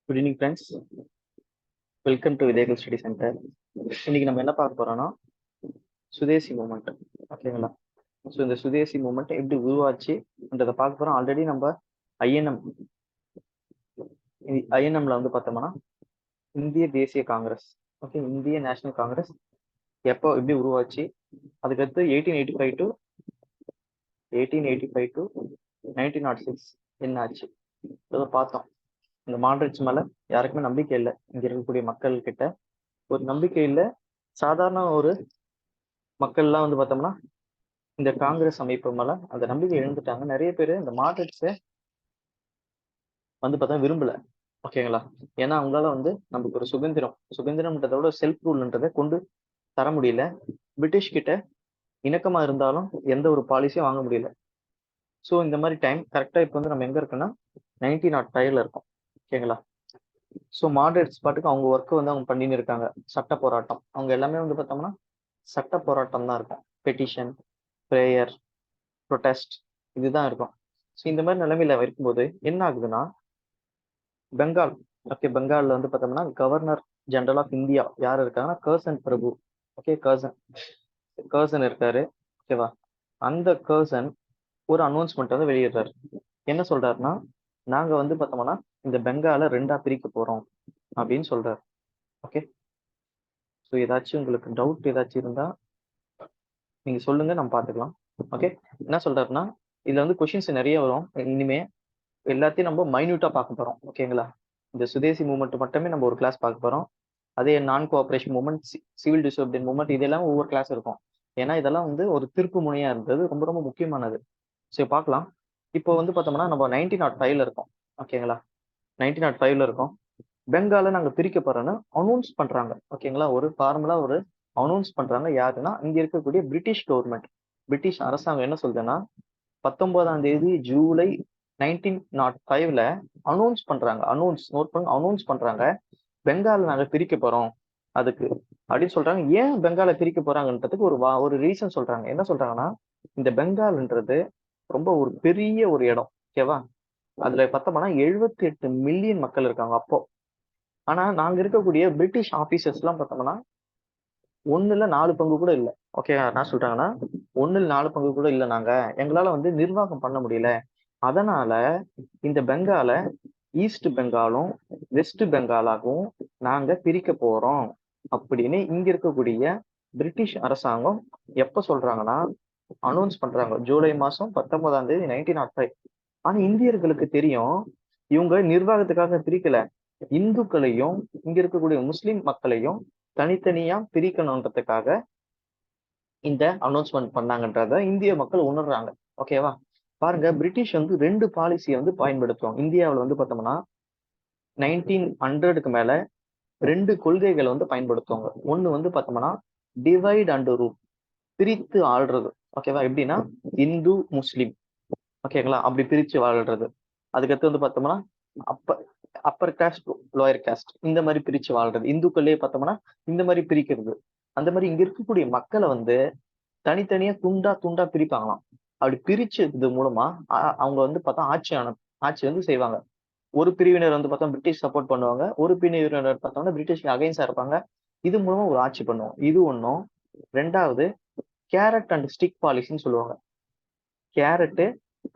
Good evening friends. Welcome to விதைகள் study centre. இன்னைக்கு நம்ம என்ன பார்க்க போறோம்னா சுதேசி மூமெண்ட். ஓகேங்களா? ஸோ இந்த சுதேசி மூமெண்ட் எப்படி உருவாச்சுன்றதை பார்க்க போறோம். ஆல்ரெடி நம்ம ஐஎன்எம் ஐஎன்எம்ல வந்து பார்த்தோம்னா இந்திய தேசிய காங்கிரஸ், ஓகே, இந்திய நேஷனல் காங்கிரஸ் எப்போ எப்படி உருவாச்சு, அதுக்கடுத்து 1885 டு 1906 என்ன ஆச்சு அதை பார்த்தோம். இந்த மாடரேட்ஸ் மேல யாருக்குமே நம்பிக்கை இல்லை. இங்க இருக்கக்கூடிய மக்கள் கிட்ட ஒரு நம்பிக்கை இல்லை. சாதாரண ஒரு மக்கள்லாம் வந்து பார்த்தோம்னா இந்த காங்கிரஸ் அமைப்பு மேல அந்த நம்பிக்கை இழந்துட்டாங்க. நிறைய பேர் இந்த மாடரேட்ஸை வந்து பார்த்தா விரும்பல. ஓகேங்களா? ஏன்னா அவங்களால வந்து நமக்கு ஒரு சுதந்திரம்ன்றதை விட செல்ஃப் ரூல்ன்றதை கொண்டு தர முடியல. பிரிட்டிஷ் கிட்ட இணக்கமா இருந்தாலும் எந்த ஒரு பாலிசியும் வாங்க முடியல. ஸோ இந்த மாதிரி டைம் கரெக்டா இப்போ வந்து நம்ம எங்க இருக்கோம்னா 1905 இருக்கோம். ஓகேங்களா? ஸோ மாடரேட்ஸ் பாட்டுக்கு அவங்க ஒர்க்கு வந்து அவங்க பண்ணின்னு இருக்காங்க. சட்ட போராட்டம் அவங்க எல்லாமே வந்து பார்த்தோம்னா சட்ட போராட்டம் தான் இருக்கும். பெட்டிஷன், ப்ரேயர், ப்ரொடெஸ்ட், இதுதான் இருக்கும். ஸோ இந்த மாதிரி நிலைமையில இருக்கும்போது என்ன ஆகுதுன்னா பெங்கால், ஓகே, பெங்கால்ல வந்து பார்த்தோம்னா கவர்னர் ஜெனரல் ஆஃப் இந்தியா யார் இருக்காங்கன்னா கர்சன் பிரபு. ஓகே, கர்சன் இருக்காரு. ஓகேவா? அந்த கர்சன் ஒரு அனௌன்ஸ்மெண்ட் வந்து வெளியிடுறாரு. என்ன சொல்றாருன்னா, நாங்க வந்து பார்த்தோம்னா இந்த பெங்காலை 2ஆ பிரிக்க போறோம் அப்படின்னு சொல்றாரு. ஓகே, ஸோ ஏதாச்சும் உங்களுக்கு டவுட் ஏதாச்சும் இருந்தா நீங்க சொல்லுங்க, நம்ம பார்த்துக்கலாம். ஓகே, என்ன சொல்றாருன்னா இதுல வந்து கொஸ்டின்ஸ் நிறைய வரும். இனிமே எல்லாத்தையும் நம்ம மைன்யூட்டா பார்க்க போறோம். ஓகேங்களா? இந்த சுதேசி மூவ்மெண்ட் மட்டுமே நம்ம ஒரு கிளாஸ் பார்க்க போறோம். அதே நான் cooperation movement, civil disobedience movement, இதெல்லாம் ஒவ்வொரு கிளாஸ் இருக்கும். ஏன்னா இதெல்லாம் வந்து ஒரு திருப்பு முனையா இருந்தது, ரொம்ப ரொம்ப முக்கியமானது. சரி, பார்க்கலாம். இப்போ வந்து பார்த்தோம்னா நம்ம 1905 இருக்கோம். ஓகேங்களா? 1905 இருக்கோம். பெங்காலை நாங்க பிரிக்க போறோம்னு அனௌன்ஸ் பண்றாங்க. ஓகேங்களா? ஒரு ஃபார்முலா ஒரு அனௌன்ஸ் பண்றாங்க. யாருன்னா இங்க இருக்கக்கூடிய பிரிட்டிஷ் கவர்மெண்ட், பிரிட்டிஷ் அரசாங்கம் என்ன சொல்றதுன்னா 19ஆம் தேதி ஜூலை 1905 அனௌன்ஸ் பண்றாங்க. அனௌன்ஸ் பண்றாங்க பெங்கால் நாங்க பிரிக்க போறோம் அதுக்கு அப்படின்னு சொல்றாங்க. ஏன் பெங்காலை பிரிக்க போறாங்கன்றதுக்கு ஒரு ரீசன் சொல்றாங்க. என்ன சொல்றாங்கன்னா இந்த பெங்கால்ன்றது ரொம்ப ஒரு பெரிய ஒரு இடம். ஓகேவா? அதுல பார்த்தோம்னா 78 மில்லியன் மக்கள் இருக்காங்க அப்போ. ஆனா நாங்க இருக்கக்கூடிய பிரிட்டிஷ் ஆபீசர்ஸ் எல்லாம் பார்த்தோம்னா 1/4 பங்கு கூட இல்லை. ஓகே, என்ன சொல்றாங்கன்னா 1/4 பங்கு கூட இல்லை. நாங்க எங்களால வந்து நிர்வாகம் பண்ண முடியல. அதனால இந்த பெங்கால ஈஸ்ட் பெங்காலும் வெஸ்ட் பெங்காலாகவும் நாங்க பிரிக்க போறோம் அப்படின்னு இங்க இருக்கக்கூடிய பிரிட்டிஷ் அரசாங்கம் எப்ப சொல்றாங்கன்னா அனௌன்ஸ் பண்றாங்க ஜூலை மாசம் 19ஆம் தேதி 1905. ஆனா இந்தியர்களுக்கு தெரியும் இவங்க நிர்வாகத்துக்காக பிரிக்கல, இந்துக்களையும் இங்க இருக்கக்கூடிய முஸ்லிம் மக்களையும் தனித்தனியா பிரிக்கணுன்றதுக்காக இந்த அனௌன்ஸ்மெண்ட் பண்ணாங்கன்றத இந்திய மக்கள் உணர்றாங்க. ஓகேவா? பாருங்க, பிரிட்டிஷ் வந்து 2 பாலிசியை வந்து பயன்படுத்துவோம். இந்தியாவில் வந்து பார்த்தோம்னா 1900க்கு மேல 2 கொள்கைகளை வந்து பயன்படுத்துவாங்க. ஒண்ணு வந்து பார்த்தோம்னா டிவைட் அண்ட் ரூல், பிரித்து ஆள்றது. ஓகேவா? எப்படின்னா இந்து முஸ்லிம், ஓகேங்களா, அப்படி பிரிச்சு வாழ்றது. அதுக்கடுத்து வந்து பார்த்தோம்னா அப்ப அப்பர் காஸ்ட் லோயர் காஸ்ட் இந்த மாதிரி பிரிச்சு வாழ்றது. இந்துக்கள்லயே பார்த்தோம்னா இந்த மாதிரி பிரிக்கிறது. அந்த மாதிரி இங்க இருக்கக்கூடிய மக்களை வந்து தனித்தனியா துண்டா துண்டா பிரிப்பாங்களாம். அப்படி பிரிச்சது மூலமா அவங்க வந்து பார்த்தா ஆட்சி வந்து செய்வாங்க. ஒரு பிரிவினர் வந்து பார்த்தா பிரிட்டிஷ் சப்போர்ட் பண்ணுவாங்க, ஒரு பிரிவினர் பார்த்தோம்னா பிரிட்டிஷ்க்கு அகைன்ஸ்டா இருப்பாங்க. இது மூலமா ஒரு ஆட்சி பண்ணுவோம். இது ஒன்றும். ரெண்டாவது கேரட் அண்ட் ஸ்டிக் பாலிசின்னு சொல்லுவாங்க. கேரட்டு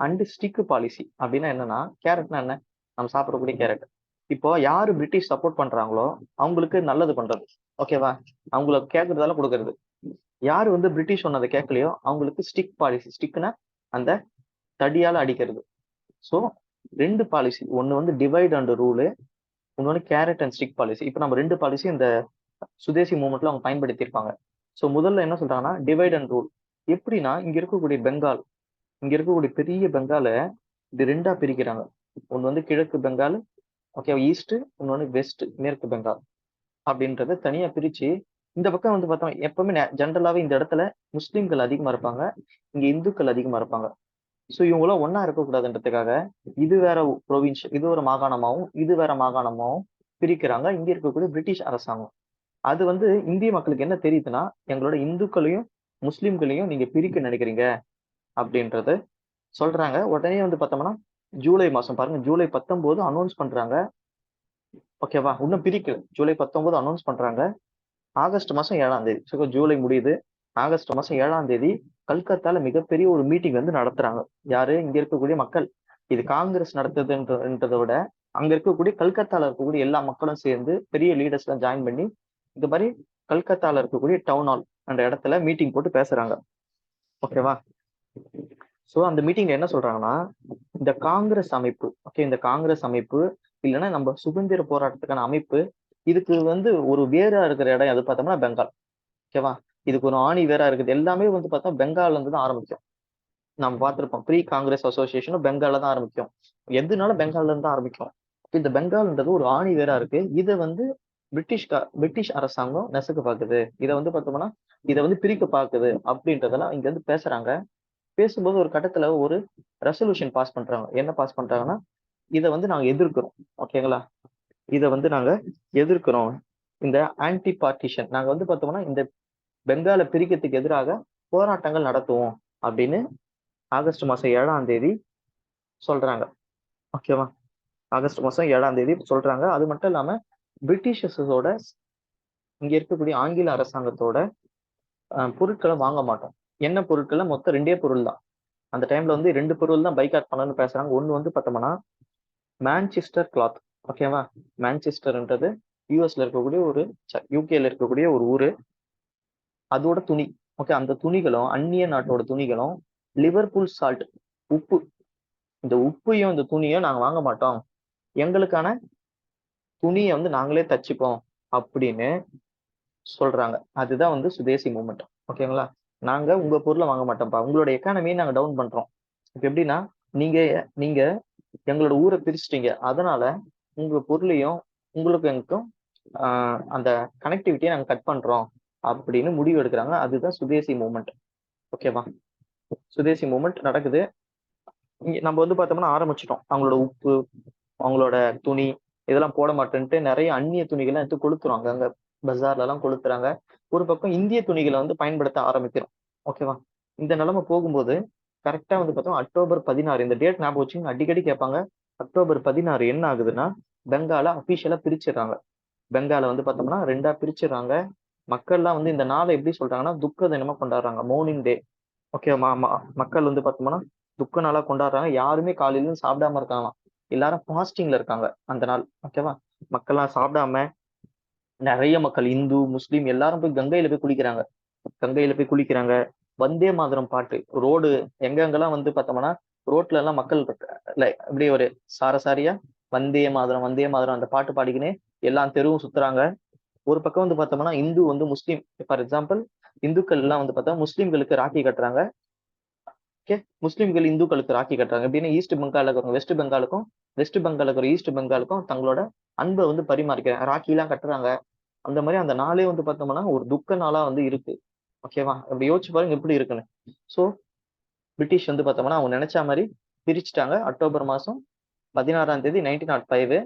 அண்ட் ஸ்டிக் பாலிசி அப்படின்னா என்னன்னா, கேரட்னா என்ன, நம்ம சாப்பிடக்கூடிய கேரட். இப்போ யாரு பிரிட்டிஷ் சப்போர்ட் பண்றாங்களோ அவங்களுக்கு நல்லது பண்றது. ஓகேவா? அவங்களுக்கு கேட்கறதால கொடுக்கறது. யாரு வந்து பிரிட்டிஷ் சொன்னதை கேட்கலையோ அவங்களுக்கு ஸ்டிக் பாலிசி. ஸ்டிக்னா அந்த தடியால அடிக்கிறது. ஸோ 2 பாலிசி, ஒன்னு வந்து டிவைட் அண்ட் ரூலு, இன்னொன்னு கேரட் அண்ட் ஸ்டிக் பாலிசி. இப்போ நம்ம 2 பாலிசி இந்த சுதேசி மூவ்மெண்ட்ல அவங்க பயன்படுத்தியிருப்பாங்க. ஸோ முதல்ல என்ன சொல்றாங்கன்னா டிவைட் அண்ட் ரூல். எப்படின்னா இங்க இருக்கக்கூடிய பெரிய பெங்காலை இது 2ஆ பிரிக்கிறாங்க. ஒன்று வந்து கிழக்கு பெங்கால், ஓகே, ஈஸ்ட், இன்னொன்னு வெஸ்ட், மேற்கு பெங்கால் அப்படின்றத தனியா பிரிச்சு இந்த பக்கம் வந்து பார்த்தோம் எப்பவுமே ஜென்ரலாவே இந்த இடத்துல முஸ்லிம்கள் அதிகமா இருப்பாங்க, இங்க இந்துக்கள் அதிகமா இருப்பாங்க. ஸோ இவங்களாம் ஒன்னா இருக்கக்கூடாதுன்றதுக்காக இது வேற ப்ரொவின்ஸ், இது ஒரு மாகாணமாவும் இது வேற மாகாணமாவும் பிரிக்கிறாங்க இங்க இருக்கக்கூடிய பிரிட்டிஷ் அரசாங்கம். அது வந்து இந்திய மக்களுக்கு என்ன தெரியுதுன்னா எங்களோட இந்துக்களையும் முஸ்லிம்களையும் நீங்க பிரிக்க நினைக்கிறீங்க அப்படின்றது சொல்றாங்க. உடனே வந்து பார்த்தோம்னா ஜூலை மாசம் பாருங்க, ஜூலை 19 அனௌன்ஸ் பண்றாங்க ஓகேவா? இன்னும் பிரிக்கல. ஜூலை 19 அனௌன்ஸ் பண்றாங்க. ஆகஸ்ட் மாசம் 7ஆம் தேதி. ஸோ ஜூலை முடியுது. ஆகஸ்ட் மாசம் 7ஆம் தேதி கல்கத்தால மிகப்பெரிய ஒரு மீட்டிங் வந்து நடத்துறாங்க. யாரு? இங்க இருக்கக்கூடிய மக்கள். இது காங்கிரஸ் நடத்துதுன்றதை விட அங்க இருக்கக்கூடிய கல்கத்தால இருக்கக்கூடிய எல்லா மக்களும் சேர்ந்து பெரிய லீடர்ஸ் எல்லாம் ஜாயின் பண்ணி இந்த மாதிரி கல்கத்தால இருக்கக்கூடிய டவுன் ஹால் அந்த இடத்துல மீட்டிங் போட்டு பேசுறாங்க. ஓகேவா? சோ அந்த மீட்டிங்ல என்ன சொல்றாங்கன்னா, இந்த காங்கிரஸ் அமைப்பு, ஓகே, இந்த காங்கிரஸ் அமைப்பு இல்லைன்னா நம்ம சுதந்திர போராட்டத்துக்கான அமைப்பு, இதுக்கு வந்து ஒரு வேரா இருக்கிற இடம் எது பார்த்தோம்னா பெங்கால். ஓகேவா? இதுக்கு ஒரு ஆணி வேரா இருக்குது. எல்லாமே வந்து பார்த்தா பெங்கால்ல இருந்து தான் ஆரம்பிக்கும். நம்ம பார்த்திருப்போம். ப்ரீ காங்கிரஸ் அசோசியேஷனும் பெங்கால்ல தான் ஆரம்பிக்கும். எதுனாலும் பெங்கால்ல இருந்து தான் ஆரம்பிக்கும். இந்த பெங்கால்ன்றது ஒரு ஆணி வேரா இருக்கு. இதை வந்து பிரிட்டிஷ் அரசாங்கம் நெசுக்க பாக்குது. இதை வந்து பார்த்தோம்னா இதை வந்து பிரிக்க பாக்குது அப்படின்றதெல்லாம் இங்க வந்து பேசுறாங்க. பேசும்போது ஒரு கட்டத்துல ஒரு ரெசல்யூஷன் பாஸ் பண்றாங்க. என்ன பாஸ் பண்றாங்கன்னா, இதை வந்து நாங்க எதிர்க்கிறோம். ஓகேங்களா? இதை வந்து நாங்க எதிர்க்கிறோம். இந்த ஆன்டி பார்ட்டிஷன் நாங்க வந்து பார்த்தோம்னா இந்த பெங்காலை பிரிக்கிறதுக்கு எதிராக போராட்டங்கள் நடத்துவோம் அப்படின்னு ஆகஸ்ட் மாசம் 7ஆம் தேதி சொல்றாங்க. ஓகேவா? ஆகஸ்ட் மாசம் 7ஆம் தேதி சொல்றாங்க. அது மட்டும் இல்லாம பிரிட்டிஷர்ஸோட இங்க இருக்கக்கூடிய ஆங்கில அரசாங்கத்தோட பொருட்களை வாங்க மாட்டோம். என்ன பொருட்களை மொத்தம் 2 பொருள் தான். அந்த டைம்ல வந்து 2 பொருள் தான் பைக்காட் பண்ணணும்னு பேசுறாங்க. ஒண்ணு வந்து பார்த்தோம்னா மான்செஸ்டர் கிளாத். ஓகேவா? மான்செஸ்டர்ன்றது யூஎஸ்ல இருக்கக்கூடிய ஒரு யூகேல இருக்கக்கூடிய ஒரு ஊரு. அதோட துணி. ஓகே, அந்த துணிகளும் அந்நிய நாட்டோட துணிகளும் லிவர்பூல் சால்ட் உப்பு. இந்த உப்பையும் இந்த துணியும் நாங்க வாங்க மாட்டோம். எங்களுக்கான துணியை வந்து நாங்களே தச்சுப்போம் அப்படின்னு சொல்றாங்க. அதுதான் வந்து சுதேசி மூவ்மெண்ட். ஓகேங்களா? நாங்க உங்க பொருளை வாங்க மாட்டோம்ப்பா. உங்களோட எக்கானமியை நாங்க டவுன் பண்றோம். இப்ப எப்படின்னா, நீங்க நீங்க எங்களோட ஊரை பிரிச்சுட்டீங்க. அதனால உங்க பொருளையும் உங்களுக்கு எனக்கும் அந்த கனெக்டிவிட்டியை நாங்க கட் பண்றோம் அப்படின்னு முடிவு எடுக்கிறாங்க. அதுதான் சுதேசி மூவ்மெண்ட். ஓகேவா? சுதேசி மூவ்மெண்ட் நடக்குது. நம்ம வந்து பார்த்தோம்னா ஆரம்பிச்சிட்டோம். அவங்களோட உப்பு, அவங்களோட துணி இதெல்லாம் போட மாட்டேன்ட்டு நிறைய அந்நிய துணிகளை எடுத்து கொளுத்துறாங்க. அங்க பஜார்ல எல்லாம் கொளுத்துறாங்க. ஒரு பக்கம் இந்திய துணிகளை வந்து பயன்படுத்த ஆரம்பிக்கிறோம். ஓகேவா? இந்த நிலைமை போகும்போது கரெக்டா வந்து பார்த்தோம் அக்டோபர் 16 இந்த டேட் ஞாபகம் வச்சு அடிக்கடி கேட்பாங்க. அக்டோபர் 16 என்ன ஆகுதுன்னா பெங்கால அபிஷியலா பிரிச்சிடறாங்க. பெங்கால வந்து பார்த்தோம்னா 2ஆ பிரிச்சிடறாங்க. மக்கள்லாம் வந்து இந்த நாளை எப்படி சொல்றாங்கன்னா துக்க தினமா கொண்டாடுறாங்க. மோர்னிங் டே. ஓகே, மக்கள் வந்து பார்த்தோம்னா துக்க நாளா கொண்டாடுறாங்க. யாருமே காலையில சாப்பிடாம இருக்காங்களாம். எல்லாரும் ஃபாஸ்டிங்ல இருக்காங்க அந்த நாள். ஓகேவா? மக்கள்லாம் சாப்பிடாம நிறைய மக்கள் இந்து முஸ்லீம் எல்லாரும் போய் கங்கையில போய் குளிக்கிறாங்க. கங்கையில போய் குளிக்கிறாங்க. வந்தே மாதரம் பாட்டு ரோடு எங்கெங்கெல்லாம் வந்து பார்த்தோம்னா ரோட்ல எல்லாம் மக்கள் இப்படி ஒரு சாரசாரியா வந்தே மாதரம் அந்த பாட்டு பாடிக்கினே எல்லா தெருவும் சுத்துறாங்க. ஒரு பக்கம் வந்து பார்த்தோம்னா இந்து வந்து முஸ்லீம், ஃபார் எக்ஸாம்பிள் இந்துக்கள் எல்லாம் வந்து பார்த்தா முஸ்லீம்களுக்கு ராக்கி கட்டுறாங்க. ஓகே, முஸ்லீம்கள் இந்துக்களுக்கு ராக்கி கட்டுறாங்க. எப்படின்னா ஈஸ்ட் பெங்கால் இருக்கிறவங்க வெஸ்ட் பெங்கால் இருக்கிற ஈஸ்ட் பெங்காலுக்கும் தங்களோட அன்பை வந்து பரிமாறிக்கிறாங்க. ராக்கி எல்லாம் கட்டுறாங்க. அந்த மாதிரி அந்த நாளே வந்து பார்த்தோம்னா ஒரு துக்க நாளா வந்து இருக்கு. ஓகேவா? அப்படி யோசிச்சு பாருங்க எப்படி இருக்குன்னு. சோ பிரிட்டிஷ் வந்து பார்த்தோம்னா அவங்க நினைச்ச மாதிரி பிரிச்சுட்டாங்க. அக்டோபர் மாசம் 16ஆம் தேதி 1905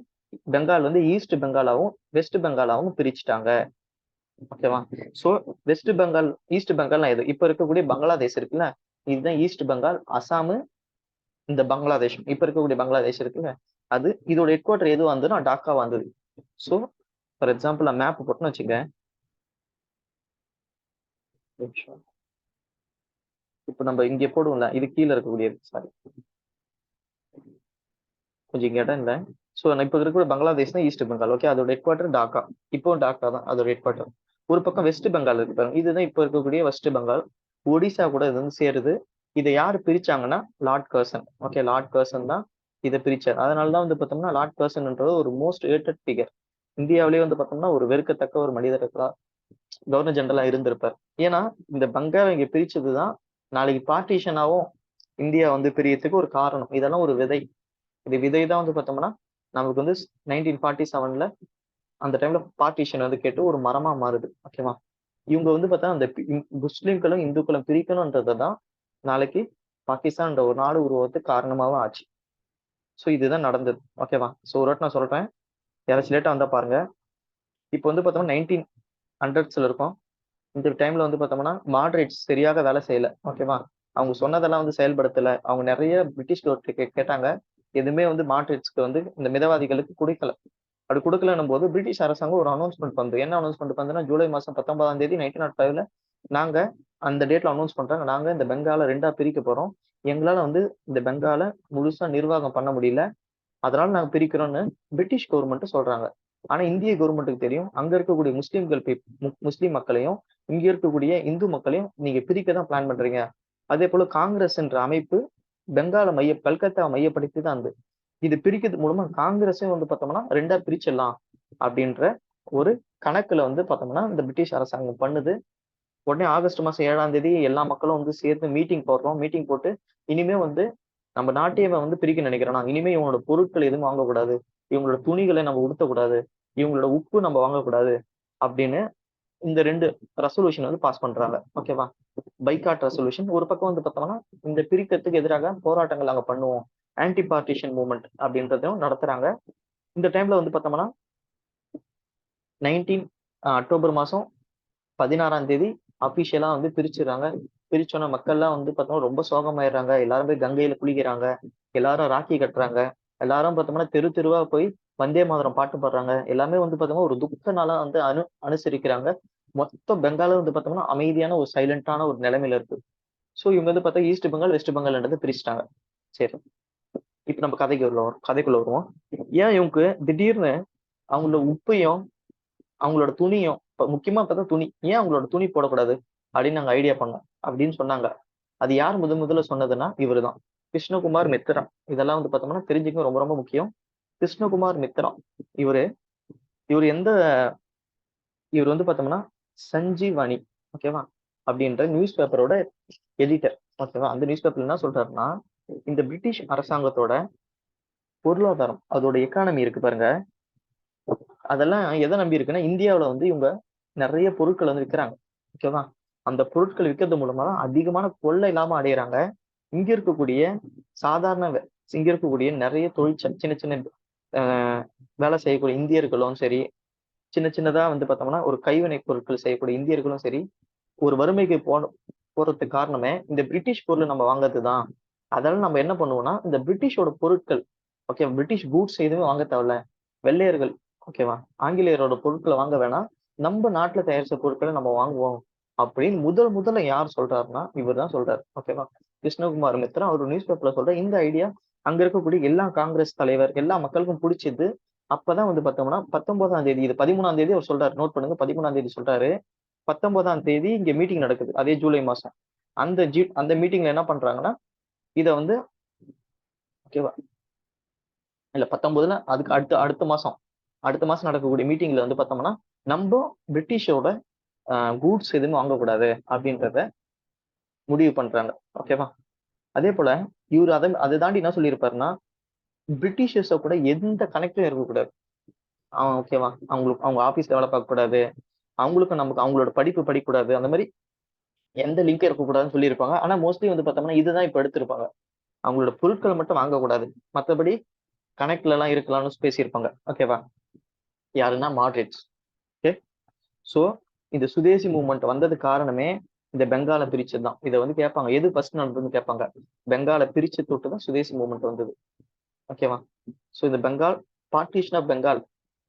பெங்கால் வந்து ஈஸ்ட் பெங்காலாவும் வெஸ்ட் பெங்காலாவும் பிரிச்சுட்டாங்க. ஓகேவா? சோ வெஸ்ட் பெங்கால் ஈஸ்ட் பெங்கால்னா எது? இப்ப இருக்கக்கூடிய பங்களாதேஷ் இருக்குல்ல, இதுதான் ஈஸ்ட் பெங்கால். அசாமு, இந்த பங்களாதேஷ் இப்ப இருக்கக்கூடிய பங்களாதேஷ் இருக்குல்ல, அது இதோட ஹெட் குவார்டர் எது வந்ததுன்னா டாக்கா வந்தது. சோ ஃபார் எக்ஸாம்பிள் நான் மேப் போட்டுன்னு வச்சுக்கேன். இப்ப நம்ம இங்க போடுவோம்ல, இது கீழே இருக்கக்கூடியது. சாரி, கொஞ்சம் இங்க இடம் இல்லை. சோ இப்ப இருக்கக்கூடிய பங்களாதேஷ் தான் ஈஸ்ட் பெங்கால். ஓகே, அதோட ஹெட் குவார்டர் டாக்கா. இப்போ டாக்கா தான் அதோட ஹெட் குவார்டர். ஒரு பக்கம் வெஸ்ட் பெங்கால் இருக்கு பாருங்க, இதுதான் இப்ப இருக்கக்கூடிய வெஸ்ட் பெங்கால். ஒடிசா கூட இது வந்து சேருது. இதை யாரு பிரிச்சாங்கன்னா Lord Curzon. Okay, Lord Curzon தான் இதை பிரிச்சார். அதனாலதான் வந்து பார்த்தோம்னா லார்ட் கர்சன்ன்றது ஒரு மோஸ்ட் ஹேட்டட் ஃபிகர். இந்தியாவிலேயே வந்து பார்த்தோம்னா ஒரு வெறுக்கத்தக்க ஒரு மனிதர்களா கவர்னர் ஜெனரலா இருந்திருப்பார். ஏன்னா இந்த பங்காவை இங்க பிரிச்சதுதான் நாளைக்கு பார்ட்டிஷனாவும் இந்தியா வந்து பிரியறதுக்கு ஒரு காரணம். இதெல்லாம் ஒரு விதை. இது விதை தான் வந்து பார்த்தோம்னா நமக்கு வந்து 1947 அந்த டைம்ல பார்ட்டிஷன் வந்து கேட்டு ஒரு மரமா மாறுது. ஓகேவா? இவங்க வந்து பார்த்தா அந்த முஸ்லிம்களும் இந்துக்களும் பிரிக்கணும்ன்றதான் நாளைக்கு பாகிஸ்தான் ஒரு நாடு உருவத்துக்கு காரணமாவும் ஆச்சு. ஸோ இதுதான் நடந்தது. ஓகேவா? ஸோ ஒரு வாட்டி நான் சொல்றேன், யாராச்சும் லேட்டா வந்தா பாருங்க. இப்போ வந்து பார்த்தோம்னா 1900s இருக்கும். இந்த டைம்ல வந்து பார்த்தோம்னா மாடரேட்ஸ் சரியாக வேலை செய்யல. ஓகேவா? அவங்க சொன்னதெல்லாம் வந்து செயல்படுத்தல. அவங்க நிறைய பிரிட்டிஷ் கேட்டாங்க. எதுவுமே வந்து மாடரேட்ஸ்க்கு வந்து இந்த மிதவாதிகளுக்கு கொடுக்கல. அப்படி கொடுக்கலன்னும் போது பிரிட்டிஷ் அரசாங்கம் ஒரு அனௌன்ஸ்மெண்ட் வந்து என்ன அனௌன்ஸ்மெண்ட் வந்துன்னா ஜூலை மாசம் 19ஆம் தேதி 1905 நாங்க அந்த டேட்ல அனௌன்ஸ் பண்றாங்க, நாங்க இந்த பெங்கால 2ஆ பிரிக்க போறோம். எங்களால வந்து இந்த பெங்கால முழுசா நிர்வாகம் பண்ண முடியல, அதனால நாங்க பிரிக்கிறோம்னு பிரிட்டிஷ் கவர்மெண்ட் சொல்றாங்க. ஆனா இந்திய கவர்மெண்ட்டுக்கு தெரியும், அங்க இருக்கக்கூடிய முஸ்லிம் மக்களையும் இங்க இருக்கக்கூடிய இந்து மக்களையும் நீங்க பிரிக்க தான் பிளான் பண்றீங்க. அதே போல காங்கிரஸ் என்ற அமைப்பு கல்கத்தா மையப்படுத்தி தான் இருந்தது. இது பிரிக்கிறது மூலமா காங்கிரஸே வந்து பார்த்தோம்னா 2ஆ பிரிச்சிடலாம் அப்படின்ற ஒரு கணக்குல வந்து பார்த்தோம்னா இந்த பிரிட்டிஷ் அரசாங்கம் பண்ணுது. உடனே ஆகஸ்ட் மாசம் 7ஆம் தேதி எல்லா மக்களும் வந்து சேர்ந்து மீட்டிங் போடுறோம். மீட்டிங் போட்டு இனிமே வந்து நம்ம நாட்டையே வந்து பிரிக்க நினைக்கிறோம். இனிமே இவங்களோட பொருட்கள் எதுவும் வாங்கக்கூடாது, இவங்களோட துணிகளை நம்ம உடுத்தக்கூடாது, இவங்களோட உப்பு நம்ம வாங்கக்கூடாது அப்படின்னு இந்த 2 ரெசல்யூஷன் வந்து பாஸ் பண்றாங்க. ஓகேவா? Boycott resolution. ஒரு பக்கம் வந்து பார்த்தோம்னா இந்த பிரிக்கிறதுக்கு எதிராக போராட்டங்கள் நாங்க பண்ணுவோம், ஆன்டி பார்ட்டிஷன் மூவ்மெண்ட் அப்படின்றதையும் நடத்துறாங்க. இந்த டைம்ல வந்து பார்த்தோம்னா 19 அக்டோபர் மாசம் 16ஆம் தேதி அபிஷியலா வந்து பிரிச்சுறாங்க. பிரிச்சோன்னா மக்கள்லாம் வந்து பார்த்தோம்னா ரொம்ப சோகமாயிடுறாங்க. எல்லாரும் போய் கங்கையில குளிக்கிறாங்க, எல்லாரும் ராக்கி கட்டுறாங்க, எல்லாரும் பார்த்தோம்னா தெரு தெருவா போய் வந்தே மாதரம் பாட்டு பாடுறாங்க. எல்லாமே வந்து பார்த்தோம்னா ஒரு துக்க நாளா வந்து அனுசரிக்கிறாங்க. மொத்த பெங்காலும் வந்து பார்த்தோம்னா அமைதியான ஒரு சைலண்டான ஒரு நிலைமையில இருக்கு. சோ இவங்க வந்து பார்த்தா ஈஸ்ட் பெங்கால், வெஸ்ட் பெங்கால்ன்றதை பிரிச்சுட்டாங்க. சரி, இப்ப நம்ம கதைக்குள்ள வருவோம். ஏன் இவங்க திடீர்னு அவங்களோட உப்பையும் அவங்களோட துணியும், முக்கியமா பார்த்தா துணி, ஏன் அவங்களோட துணி போடக்கூடாது அப்படின்னு நாங்க ஐடியா பண்ணோம் அப்படின்னு சொன்னாங்க. அது யார் முதல்ல சொன்னதுன்னா இவருதான், கிருஷ்ணகுமார் மித்ரா. இதெல்லாம் வந்து பார்த்தோம்னா தெரிஞ்சுக்க ரொம்ப ரொம்ப முக்கியம். கிருஷ்ணகுமார் மித்ரா இவரு இவர் எந்த இவர் வந்து பார்த்தோம்னா சஞ்சீவானி, ஓகேவா, அப்படின்ற நியூஸ் பேப்பரோட எடிட்டர். ஓகேவா? அந்த நியூஸ் பேப்பர்ல என்ன சொல்றாருன்னா, இந்த பிரிட்டிஷ் அரசாங்கத்தோட பொருளாதாரம், அதோட எக்கானமி இருக்கு பாருங்க, அதெல்லாம் எதை நம்பி இருக்குன்னா இந்தியாவுல வந்து இவங்க நிறைய பொருட்கள் வந்து விற்கிறாங்க. ஓகேவா? அந்த பொருட்கள் விற்கிறது மூலமா தான் அதிகமான கொள்ளை லாபம் அடையிறாங்க. இங்க இருக்கக்கூடிய சாதாரண இங்க இருக்கக்கூடிய நிறைய சின்ன சின்ன வேலை செய்யக்கூடிய இந்தியர்களும் சரி, சின்ன சின்னதா வந்து பார்த்தோம்னா ஒரு கைவினை பொருட்கள் செய்யக்கூடிய இந்தியர்களும் சரி, ஒரு வறுமைக்கு போறதுக்கு காரணமே இந்த பிரிட்டிஷ் பொருள் நம்ம வாங்குறதுதான். அதனால நம்ம என்ன பண்ணுவோம்னா இந்த பிரிட்டிஷோட பொருட்கள், ஓகே, பிரிட்டிஷ் கூட்ஸ் எதுவுமே வாங்க தேவையில்ல, வெள்ளையர்கள், ஓகேவா, ஆங்கிலேயரோட பொருட்களை வாங்க வேணாம், நம்ம நாட்டுல தயாரிச்ச பொருட்களை நம்ம வாங்குவோம் அப்படின்னு முதல்ல யார் சொல்றாருன்னா இவர் தான் சொல்றாரு. ஓகேவா? கிருஷ்ணகுமார் மித்ரா அவர் நியூஸ் பேப்பர்ல சொல்ற இந்த ஐடியா அங்க இருக்கக்கூடிய எல்லா காங்கிரஸ் தலைவர் எல்லா மக்களுக்கும் பிடிச்சது. அப்பதான் வந்து பார்த்தோம்னா 19ஆம் தேதி, இது 13ஆம் தேதி அவர் சொல்றாரு, நோட் பண்ணுங்க, 13ஆம் தேதி சொல்றாரு. 19ஆம் தேதி இங்க மீட்டிங் நடக்குது, அதே ஜூலை மாசம். அந்த மீட்டிங்ல என்ன பண்றாங்கன்னா இத வந்து, ஓகேவா, இல்ல 19ல அதுக்கு அடுத்த மாசம் நடக்கக்கூடிய மீட்டிங்ல வந்து பார்த்தோம்னா நம்ம பிரிட்டிஷோட கூட்ஸ் எதுவுமே வாங்கக்கூடாது அப்படின்றத முடிவு பண்றாங்க. ஓகேவா? அதே போல இவரு அதை தாண்டி என்ன சொல்லியிருப்பாருன்னா பிரிட்டிஷர்ஸ கூட எந்த கனெக்டும் இருக்கக்கூடாது. ஓகேவா? அவங்க ஆபீஸ்ல வேலை பார்க்க கூடாது, அவங்களுக்கு நமக்கு அவங்களோட படிப்பு படிக்கக்கூடாது, அந்த மாதிரி எந்த லிங்க் இருக்கக்கூடாதுன்னு சொல்லியிருப்பாங்க. ஆனா மோஸ்ட்லி வந்து பார்த்தோம்னா இதுதான் இப்ப எடுத்திருப்பாங்க, அவங்களோட பொருட்களை மட்டும் வாங்கக்கூடாது, மற்றபடி கனெக்ட்ல எல்லாம் இருக்கலாம்னு பேசியிருப்பாங்க. ஓகேவா? யாருன்னா மாட்ரிட்ஸ். ஓகே, சோ இந்த சுதேசி மூவ்மெண்ட் வந்தது காரணமே இந்த பெங்கால பிரிச்சதுதான். இதை வந்து கேட்பாங்க, எது ஃபர்ஸ்ட் நடந்ததுன்னு கேட்பாங்க. பெங்கால பிரிச்சு தொட்டு தான் சுதேசி மூவ்மெண்ட் வந்தது. ஓகேவா? சோ இந்த பார்ட்டிஷன் ஆஃப் பெங்கால்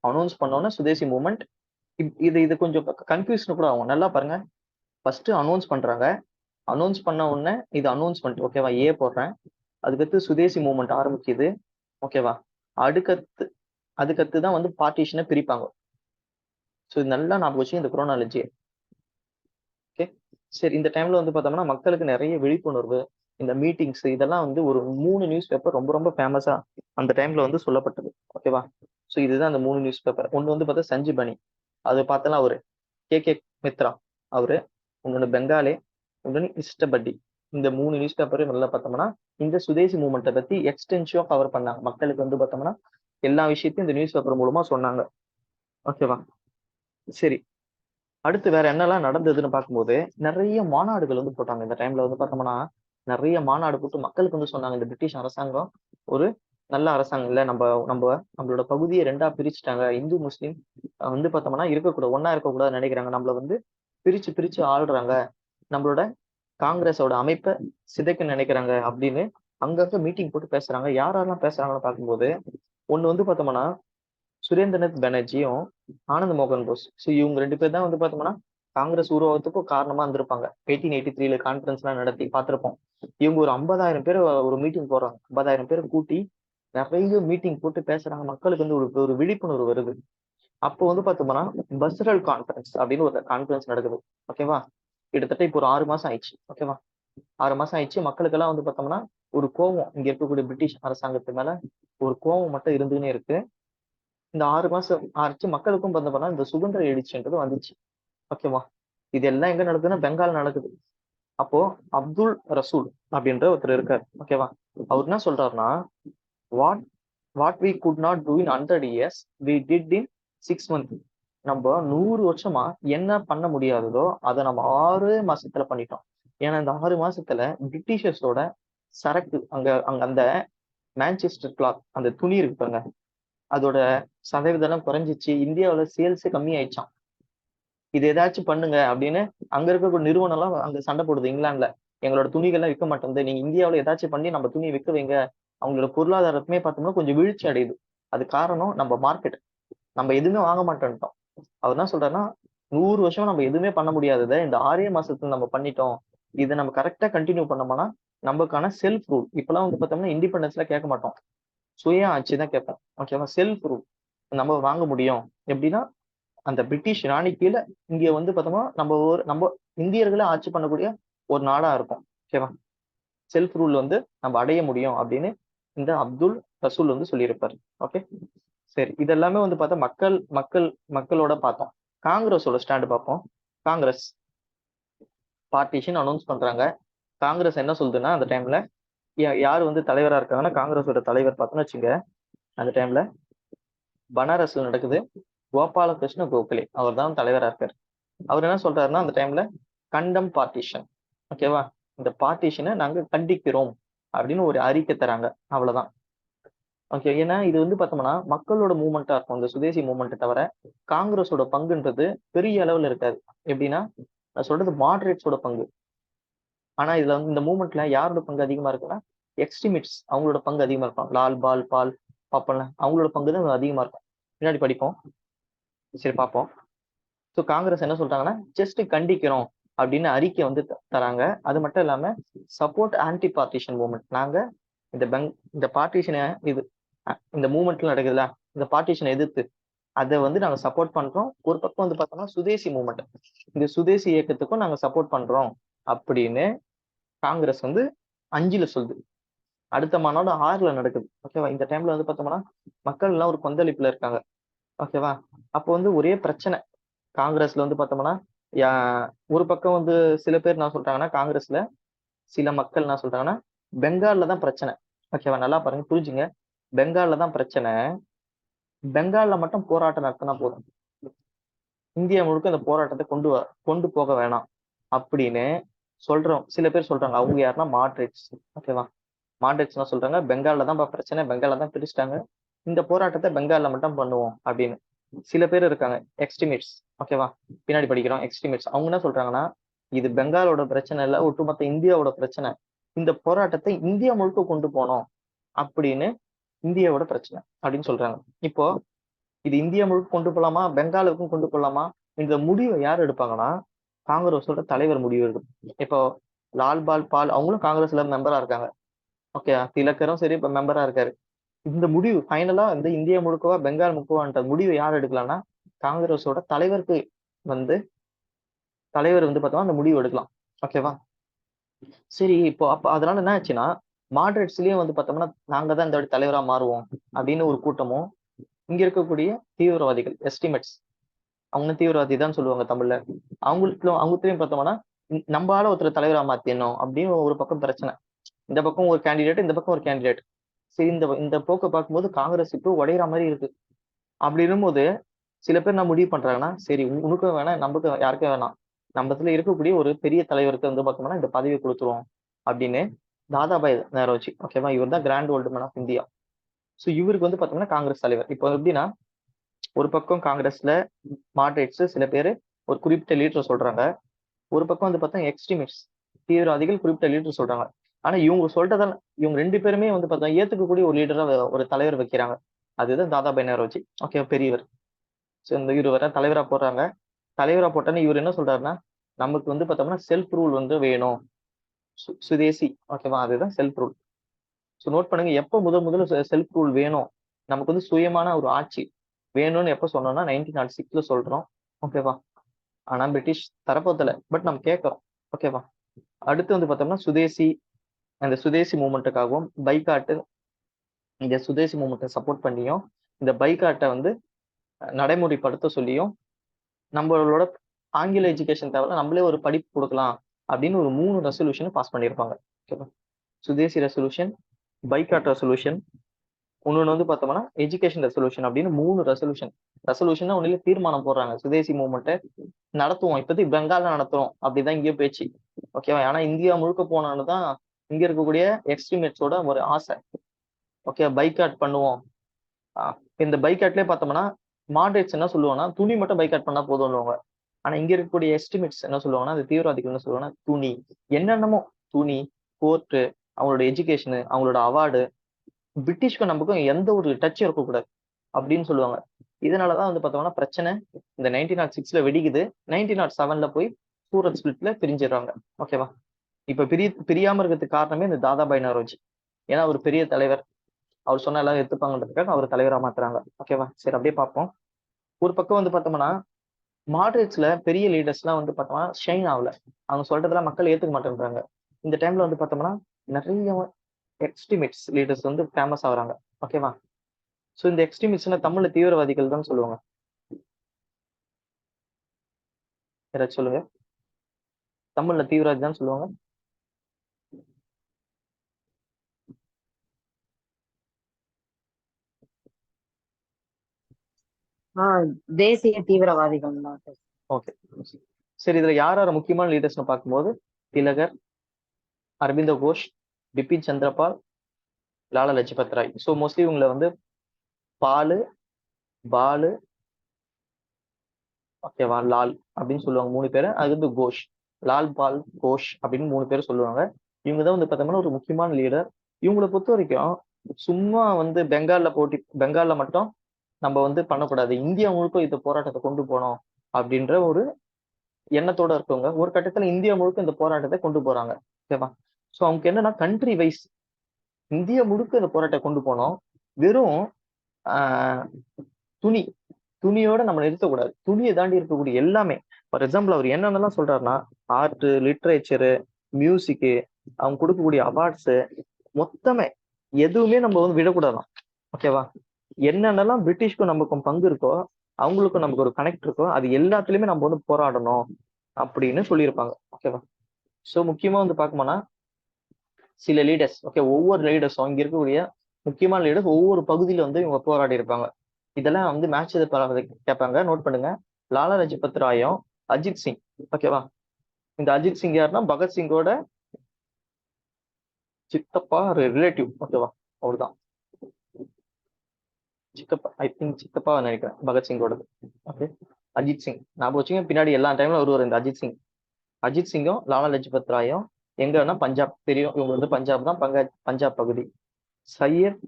அனௌன்ஸ் பண்ணோன்னா சுதேசி மூவ்மெண்ட். இது கொஞ்சம் கன்ஃபியூஷன் கூட ஆகும். நல்லா பாருங்க, ஃபர்ஸ்ட் அனௌன்ஸ் பண்றாங்க, அனௌன்ஸ் பண்ண உடனே இது அனௌன்ஸ்மெண்ட், ஓகேவா, போடுறேன். அதுக்கடுத்து சுதேசி மூவ்மெண்ட் ஆரம்பிக்குது. ஓகேவா? அதுக்கடுத்து தான் வந்து பார்ட்டிஷனை பிரிப்பாங்க. ஸோ இது நல்லா ஞாபகம் வச்சு இந்த குரோனாலஜி. ஓகே, சரி, இந்த டைம்ல வந்து பார்த்தோம்னா மக்களுக்கு நிறைய விழிப்புணர்வு, இந்த மீட்டிங்ஸ் இதெல்லாம் வந்து ஒரு 3 நியூஸ் பேப்பர் ரொம்ப ரொம்ப ஃபேமஸா அந்த டைம்ல வந்து சொல்லப்பட்டது. ஓகேவா? ஸோ இதுதான் அந்த 3 நியூஸ் பேப்பர். ஒன்று வந்து பார்த்தா சஞ்சீபனி, அது பார்த்தலாம் அவரு கே மித்ரா அவரு, இன்னொன்னு பெங்காலே, இன்னொன்னு இஷ்டபட்டி. இந்த 3 நியூஸ் பேப்பரும் நல்லா பார்த்தோம்னா இந்த சுதேசி மூவ்மெண்ட்டை பத்தி எக்ஸ்டென்சிவா கவர் பண்ணாங்க. மக்களுக்கு வந்து பார்த்தோம்னா எல்லா விஷயத்தையும் இந்த நியூஸ் பேப்பர் மூலமா சொன்னாங்க. ஓகேவா? சரி, அடுத்து வேற என்னெல்லாம் நடந்ததுன்னு பார்க்கும்போது நிறைய மாநாடுகள் வந்து போட்டாங்க. இந்த டைம்ல வந்து பார்த்தோம்னா நிறைய மாநாடு போட்டு மக்களுக்கு வந்து சொன்னாங்க, இந்த பிரிட்டிஷ் அரசாங்கம் ஒரு நல்ல அரசாங்கம் இல்ல, நம்மளோட பகுதியை 2ஆ பிரிச்சுட்டாங்க, இந்து முஸ்லீம் வந்து பார்த்தோம்னா ஒன்னா இருக்கக்கூடாதுன்னு நினைக்கிறாங்க, நம்மள வந்து பிரிச்சு பிரிச்சு ஆள்றாங்க, நம்மளோட காங்கிரஸோட அமைப்பை சிதைக்க நினைக்கிறாங்க அப்படின்னு அங்கங்க மீட்டிங் போட்டு பேசுறாங்க. யாரெல்லாம் பேசுறாங்கன்னு பார்க்கும்போது ஒண்ணு வந்து பார்த்தோம்னா சுரேந்திரநாத் பானர்ஜியும் ஆனந்த் மோகன் போஸ். ஸோ இவங்க 2 பேர் தான் வந்து பார்த்தோம்னா காங்கிரஸ் உருவாகத்துக்கும் காரணமா இருந்திருப்பாங்க. 1883 கான்ஃபரன்ஸ் எல்லாம் நடத்தி பார்த்திருப்போம். இவங்க ஒரு 50,000 பேர் ஒரு மீட்டிங் போடுறாங்க. 50,000 பேர் கூட்டி நிறைய மீட்டிங் போட்டு பேசுறாங்க. மக்களுக்கு வந்து ஒரு விழிப்புணர்வு வருது. அப்போ வந்து பார்த்தோம்னா பஸ்ரல் கான்ஃபரன்ஸ் அப்படின்னு ஒரு கான்ஃபரன்ஸ் நடக்குது. ஓகேவா? கிட்டத்தட்ட இப்போ ஒரு 6 மாசம் ஆயிடுச்சு. ஓகேவா? 6 மாசம் ஆயிடுச்சு. மக்களுக்கெல்லாம் வந்து பார்த்தோம்னா ஒரு கோவம் இங்க இருக்கக்கூடிய பிரிட்டிஷ் அரசாங்கத்து மேல ஒரு கோவம் மட்டும் இருந்துன்னே இருக்கு. இந்த 6 மாசம் ஆச்சு மக்களுக்கும் பார்த்தோம்னா இந்த சுதந்திர எழுச்சின்றது வந்துச்சு. ஓகேவா? இது எல்லாம் எங்க நடக்குதுன்னா பெங்கால் நடக்குது. அப்போ அப்துல் ரசூல் அப்படின்ற ஒருத்தர் இருக்காரு. ஓகேவா? அவர் என்ன சொல்றாருன்னா, what what we could not do in 100 years we did in 6 month. நம்ம 100 வருஷமா என்ன பண்ண முடியாததோ அதை நம்ம 6 மாசத்துல பண்ணிட்டோம். ஏன்னா இந்த 6 மாசத்துல பிரிட்டிஷர்ஸோட சரக்கு அங்க அங்க அந்த மான்செஸ்டர் கிளாத் அந்த துணி இருக்கு பாருங்க, அதோட சதவீதம் குறைஞ்சிச்சு. இந்தியாவோட சேல்ஸே கம்மி ஆயிடுச்சான். இது ஏதாச்சும் பண்ணுங்க அப்படின்னு அங்க இருக்கக்கூடிய நிறுவனம் எல்லாம் அங்க சண்டை போடுது இங்கிலாந்துல. எங்களோட துணிகள்லாம் விற்க மாட்டேங்குது, நீங்க இந்தியாவில ஏதாச்சும் பண்ணி நம்ம துணியை விற்க வைங்க. அவங்களோட பொருளாதாரத்துமே பார்த்தோம்னா கொஞ்சம் வீழ்ச்சி அடையுது. அது காரணம் நம்ம மார்க்கெட். நம்ம எதுவுமே வாங்க மாட்டேன்ட்டோம். அவர் என்ன சொல்றாருன்னா, 100 வருஷம் நம்ம எதுவுமே பண்ண முடியாததை இந்த 6 மாசத்துல நம்ம பண்ணிட்டோம். இதை நம்ம கரெக்டா கண்டினியூ பண்ணோம்னா நமக்கான செல்ஃப் ரூல். இப்பெல்லாம் வந்து பார்த்தோம்னா இண்டிபெண்டன்ஸ்ல கேட்க மாட்டோம், சுய ஆட்சி தான் கேட்போம். ஓகேவா? செல்ஃப் ரூல் நம்ம வாங்க முடியும். எப்படின்னா அந்த பிரிட்டிஷ் ராணி கீழே இங்க வந்து பார்த்தோம்னா நம்ம இந்தியர்களை ஆட்சி பண்ணக்கூடிய ஒரு நாடா இருக்கும். ஓகேவா? செல்ஃப் ரூல் வந்து நம்ம அடைய முடியும் அப்படின்னு இந்த அப்துல் ரசூல் வந்து சொல்லியிருப்பாரு. ஓகே, சரி. இது எல்லாமே வந்து பார்த்தா மக்களோட பார்த்தோம். காங்கிரஸோட ஸ்டாண்டு பார்ப்போம். காங்கிரஸ் பார்ட்டிஷன் அனௌன்ஸ் பண்றாங்க. காங்கிரஸ் என்ன சொல்லுதுன்னா அந்த டைம்ல யாரு வந்து தலைவரா இருக்காங்கன்னா காங்கிரஸோட தலைவர் பார்த்தோன்னு வச்சுங்க, அந்த டைம்ல பனாரஸ்ல நடக்குது. கோபாலகிருஷ்ண கோகலே அவர் தான் தலைவரா இருக்காரு. அவர் என்ன சொல்றாருன்னா அந்த டைம்ல கண்டம் பார்ட்டிஷன். ஓகேவா? இந்த பார்ட்டிஷனை நாங்க கண்டிக்கிறோம் அப்படின்னு ஒரு அறிக்கை தராங்க. அவ்வளவுதான். ஓகே, ஏன்னா இது வந்து பார்த்தோம்னா மக்களோட மூவ்மெண்டா இருக்கும் இந்த சுதேசி மூவ்மெண்ட். தவிர காங்கிரஸோட பங்குன்றது பெரிய அளவுல இருக்காது. எப்படின்னா நான் சொல்றது மாடரேட்ஸோட பங்கு. ஆனா இதுல வந்து இந்த மூவ்மெண்ட்ல யாரோட பங்கு அதிகமா இருக்குன்னா எக்ஸ்ட்ரீமிஸ்ட் அவங்களோட பங்கு அதிகமா இருக்கும். லால் பால் பால் பாப்பன்ல அவங்களோட பங்கு தான் அதிகமா இருக்கும். பின்னாடி படிப்போம், சரி பார்ப்போம். ஸோ காங்கிரஸ் என்ன சொல்றாங்கன்னா ஜஸ்ட் கண்டிக்கிறோம் அப்படின்னு அறிக்கை வந்து தராங்க. அது மட்டும் இல்லாம சப்போர்ட் ஆன்டி பார்ட்டிஷன் மூவ்மெண்ட். நாங்க இந்த பார்ட்டிஷனை இந்த மூவ்மெண்ட்ல நடக்குதுல இந்த பார்ட்டிஷனை எதிர்த்து அதை வந்து நாங்க சப்போர்ட் பண்றோம். ஒரு பக்கம் வந்து பார்த்தோம்னா சுதேசி மூவ்மெண்ட், இந்த சுதேசி இயக்கத்துக்கும் நாங்க சப்போர்ட் பண்றோம் அப்படின்னு காங்கிரஸ் வந்து 5ல சொல்லுது. அடுத்த மாநாடு 6ல நடக்குது. ஓகேவா? இந்த டைம்ல வந்து பார்த்தோம்னா மக்கள் எல்லாம் ஒரு கொந்தளிப்புல இருக்காங்க. ஓகேவா? அப்போ வந்து ஒரே பிரச்சனை காங்கிரஸ்ல வந்து பார்த்தோம்னா ஒரு பக்கம் வந்து சில பேர் என்ன சொல்றாங்கன்னா காங்கிரஸ்ல சில மக்கள் என்ன சொல்றாங்கன்னா பெங்கால்ல தான் பிரச்சனை. ஓகேவா? நல்லா பாருங்க, புரிஞ்சுங்க. பெங்கால்ல தான் பிரச்சனை. பெங்கால்ல மட்டும் போராட்டம் நடத்தினா போதும், இந்தியா முழுக்க இந்த போராட்டத்தை கொண்டு போக வேணாம் அப்படின்னு சொல்றோம். சில பேர் சொல்றாங்க. அவங்க யாருன்னா மாட்ரேட்ஸ். ஓகேவா? மாட்ரேட்ஸ் என்ன சொல்றாங்க, பெங்கால்ல தான் பிரச்சனை, பெங்கால்ல தான் பிரிச்சுட்டாங்க, இந்த போராட்டத்தை பெங்கால்ல மட்டும் பண்ணுவோம் அப்படின்னு. சில பேர் இருக்காங்க எக்ஸ்ட்ரீமிஸ்ட். ஓகேவா? பின்னாடி படிக்கிறோம் எக்ஸ்ட்ரீமிஸ்ட். அவங்க என்ன சொல்றாங்கன்னா இது பெங்காலோட பிரச்சனை இல்ல, ஒட்டுமொத்த இந்தியாவோட பிரச்சனை, இந்த போராட்டத்தை இந்தியா முழுக்க கொண்டு போனோம் அப்படின்னு இந்தியாவோட பிரச்சனை அப்படின்னு சொல்றாங்க. இப்போ இது இந்தியா முழுக்க கொண்டு போலாமா பெங்காலுக்கும் கொண்டு போலாமா இந்த முடிவை யார் எடுப்பாங்கன்னா காங்கிரஸோட தலைவர் முடிவு எடுக்கும். இப்போ லால் பால் பால் அவங்களும் காங்கிரஸ்ல மெம்பரா இருக்காங்க. ஓகே, திலக்கரும் சரி இப்ப மெம்பரா இருக்காரு. இந்த முடிவு ஃபைனலா வந்து இந்தியா முழுக்கவா பெங்கால் முழுக்கவான்ற முடிவு யார் எடுக்கலாம்னா காங்கிரஸோட தலைவர் வந்து பார்த்தோம்னா அந்த முடிவு எடுக்கலாம். ஓகேவா? சரி, இப்போ அப்ப அதனால என்ன ஆச்சுன்னா மாடரேட்ஸ்லயும் வந்து பார்த்தோம்னா நாங்க தான் இந்த தலைவரா மாறுவோம் அப்படின்னு ஒரு கூட்டமும், இங்க இருக்கக்கூடிய தீவிரவாதிகள் எஸ்டிமேட்ஸ் அவங்க தீவிரவாதி தான் சொல்லுவாங்க தமிழ்ல, அவங்களுக்கும் பார்த்தோம்னா நம்மளால ஒருத்தர் தலைவரா மாத்திடணும் அப்படின்னு ஒரு பக்கம் பிரச்சனை. இந்த பக்கம் ஒரு கேண்டிடேட், இந்த பக்கம் ஒரு கேண்டிடேட். சரி, இந்த இந்த போக்கை பார்க்கும்போது காங்கிரஸ் இப்போ உடையிற மாதிரி இருக்கு. அப்படி இருக்கும்போது சில பேர் நான் முடிவு பண்றாங்கன்னா சரி உனக்கும் வேணாம் நமக்கு யாருக்கும் வேணாம், நம்மத்துல இருக்கக்கூடிய ஒரு பெரிய தலைவருக்கு வந்து பார்த்தோம்னா இந்த பதவியை கொடுத்துருவோம் அப்படின்னு தாதாபாய் நேரோஜி. ஓகேவா? இவர் தான் grand old man of India. So இவருக்கு வந்து பார்த்தோம்னா காங்கிரஸ் தலைவர். இப்போ எப்படின்னா ஒரு பக்கம் காங்கிரஸ்ல மாடரேட்ஸ் சில பேர் ஒரு குறிப்பிட்ட லீடர் சொல்றாங்க, ஒரு பக்கம் வந்து பார்த்தா எக்ஸ்ட்ரீமிஸ்ட் தீவிரவாதிகள் குறிப்பிட்ட லீடர் சொல்றாங்க. ஆனா இவங்க சொல்றதால இவங்க 2 பேருமே வந்து பார்த்தா ஏத்துக்கக்கூடிய ஒரு லீடரா ஒரு தலைவர் வைக்கிறாங்க. அதுதான் தாதாபாய் நவரோஜி. ஓகே, பெரியவர். ஸோ இந்த இவர் வர தலைவரா போடுறாங்க. தலைவரா போட்டோன்னே இவர் என்ன சொல்றாருன்னா, நமக்கு வந்து பார்த்தோம்னா செல்ஃப் ரூல் வந்து வேணும், சுதேசி. ஓகேவா, அதுதான் செல்ஃப் ரூல். ஸோ நோட் பண்ணுங்க, எப்போ முதல்ல செல்ஃப் ரூல் வேணும், நமக்கு வந்து சுயமான ஒரு ஆட்சி வேணும்னு எப்போ சொன்னோம்னா 1906 சொல்றோம். ஓகேவா, ஆனா பிரிட்டிஷ் தரப்போதில்ல, பட் நம்ம கேட்கறோம். ஓகேவா. அடுத்து வந்து பார்த்தோம்னா சுதேசி, அந்த சுதேசி மூவ்மெண்ட்டுக்காகவும் பைக்காட்டு, இந்த சுதேசி மூவ்மெண்ட்டை சப்போர்ட் பண்ணியும் இந்த பைக்காட்டை வந்து நடைமுறைப்படுத்த சொல்லியும் நம்மளோட ஆங்கில எஜுகேஷன் தேவையில்ல, நம்மளே ஒரு படிப்பு கொடுக்கலாம் அப்படின்னு ஒரு 3 ரெசல்யூஷன் பாஸ் பண்ணியிருப்பாங்க. ஓகேவா, சுதேசி ரெசல்யூஷன், பைக்காட் ரெசல்யூஷன், இன்னொன்று வந்து பார்த்தோம்னா எஜுகேஷன் ரெசல்யூஷன் அப்படின்னு 3 ரெசல்யூஷன் ஒன்றிலே தீர்மானம் போடுறாங்க. சுதேசி மூவ்மெண்ட்டை நடத்துவோம், இப்போதைக்கு பெங்கால்ல நடத்துறோம் அப்படிதான் இங்கே பேச்சு. ஓகேவா, ஆனா இந்தியா முழுக்க போனான்னு தான் இங்க இருக்கக்கூடிய எக்ஸ்ட்ரீமிஸ்டோட ஒரு ஆசை. ஓகே, பைக்காட் பண்ணுவோம். இந்த பைக்காட்லேயே பார்த்தோம்னா மாடரேட்ஸ் என்ன சொல்லுவாங்கன்னா, துணி மட்டும் பைக்காட் பண்ணா போதும்னுவாங்க. ஆனா இங்க இருக்கக்கூடிய எஸ்டிமேட்ஸ் என்ன சொல்லுவாங்கன்னா, அந்த தீவிரவாதிகள் என்ன சொல்லுவாங்கன்னா, துணி என்னென்னமோ, துணி, கோர்ட்டு, அவங்களோட எஜுகேஷனு, அவங்களோட அவார்டு, பிரிட்டிஷ்க்கும் நமக்கும் எந்த ஒரு டச்சும் இருக்கக்கூடாது அப்படின்னு சொல்லுவாங்க. இதனாலதான் வந்து பார்த்தோம்னா பிரச்சனை இந்த 1906 வெடிக்குது. 1907 போய் சூரத் ஸ்பிளிட்ல பிரிஞ்சிடறாங்க. ஓகேவா, இப்ப பிரியாம இருக்கிறதுக்கு காரணமே இந்த தாதாபாய் நவரோஜி. ஏன்னா அவர் பெரிய தலைவர், அவர் சொன்னா எல்லாரும் எடுத்துப்பாங்கன்றதுக்காக அவர் தலைவரா மாத்துறாங்க. ஓகேவா, சரி அப்படியே பார்ப்போம். ஒரு பக்கம் வந்து பார்த்தோம்னா மாடரேட்ஸ்ல பெரிய லீடர்ஸ் எல்லாம் வந்து பார்த்தோம்னா ஷைன் ஆகல, அவங்க சொல்றதெல்லாம் மக்கள் ஏத்துக்க மாட்டேன்றாங்க. இந்த டைம்ல வந்து பார்த்தோம்னா நிறைய எக்ஸ்ட்ரீமிஸ்ட் லீடர்ஸ் வந்து ஃபேமஸ் ஆகுறாங்க. ஓகேவா, ஸோ இந்த எக்ஸ்ட்ரீமிஸ்ட்னா தமிழ்ல தீவிரவாதிகள் தான் சொல்லுவாங்க. யாராச்சும் சொல்லுங்க, தமிழ்ல தீவிரவாதி தான் சொல்லுவாங்க. தேசிய தீவிரவாதிகள் தான். ஓகே, சரி. இதுல யார் யார் முக்கியமான லீடர்ஸ்னு பார்க்கும்போது திலகர், அரவிந்த கோஷ், பிபின் சந்திரபால், லாலா லஜபத் ராய். ஸோ மோஸ்ட்லி இவங்களை வந்து பாலு, பாலு, ஓகேவா, லால் அப்படின்னு சொல்லுவாங்க 3 பேரை. அது வந்து கோஷ், லால் பால் கோஷ் அப்படின்னு 3 பேர் சொல்லுவாங்க. இவங்க தான் வந்து பார்த்தோம்னா ஒரு முக்கியமான லீடர். இவங்களை பொறுத்த வரைக்கும் சும்மா வந்து பெங்கால்ல மட்டும் நம்ம வந்து பண்ணக்கூடாது, இந்தியா முழுக்க இந்த போராட்டத்தை கொண்டு போனோம் அப்படின்ற ஒரு எண்ணத்தோட இருக்கவங்க. ஒரு கட்டத்துல இந்தியா முழுக்க இந்த போராட்டத்தை கொண்டு போறாங்க. ஓகேவா, ஸோ அவங்க என்னன்னா கண்ட்ரி வைஸ் இந்தியா முழுக்க இந்த போராட்டத்தை கொண்டு போனோம். வெறும் ஆஹ் துணி துணியோட நம்ம நிறுத்தக்கூடாது, துணியை தாண்டி இருக்கக்கூடிய எல்லாமே. ஃபார் எக்ஸாம்பிள் அவர் என்னென்னலாம் சொல்றாருன்னா, ஆர்ட், லிட்ரேச்சரு, மியூசிக்கு, அவங்க கொடுக்கக்கூடிய அவார்ட்ஸ், மொத்தமே எதுவுமே நம்ம வந்து விடக்கூடாதான். ஓகேவா, என்னென்னலாம் பிரிட்டிஷ்க்கும் நமக்கும் பங்கு இருக்கோ, அவங்களுக்கும் நமக்கு ஒரு கனெக்ட் இருக்கோ, அது எல்லாத்துலயுமே நம்ம வந்து போராடணும் அப்படின்னு சொல்லியிருப்பாங்க. ஓகேவா, ஸோ முக்கியமா வந்து பார்க்கணும்னா சில லீடர்ஸ், ஓகே, ஒவ்வொரு லீடர்ஸும் இங்க இருக்கக்கூடிய முக்கியமான லீடர்ஸ் ஒவ்வொரு பகுதியில வந்து இவங்க போராடி இருப்பாங்க. இதெல்லாம் வந்து மேட்ச் கேட்பாங்க, நோட் பண்ணுங்க. லாலா லஜபத் ராயும் அஜித் சிங். ஓகேவா, இந்த அஜித் சிங் யாருன்னா பகத்சிங்கோட சித்தப்பா ரிலேட்டிவ். ஓகேவா, அவர்தான் சித்தப்பா, ஐ திங்க் சித்தப்பா நினைக்கிறேன் பகத்சிங்கோடது. ஓகே, அஜித் சிங் ஞாபகம் வச்சுங்க, பின்னாடி எல்லா டைம்ல வருவார் இந்த அஜித் சிங். அஜித் சிங்கும் லாலா லஜபத் ராயும் எங்கன்னா பஞ்சாப், தெரியும் இவங்க வந்து பஞ்சாப் தான், பஞ்சாப் பகுதி. சையத்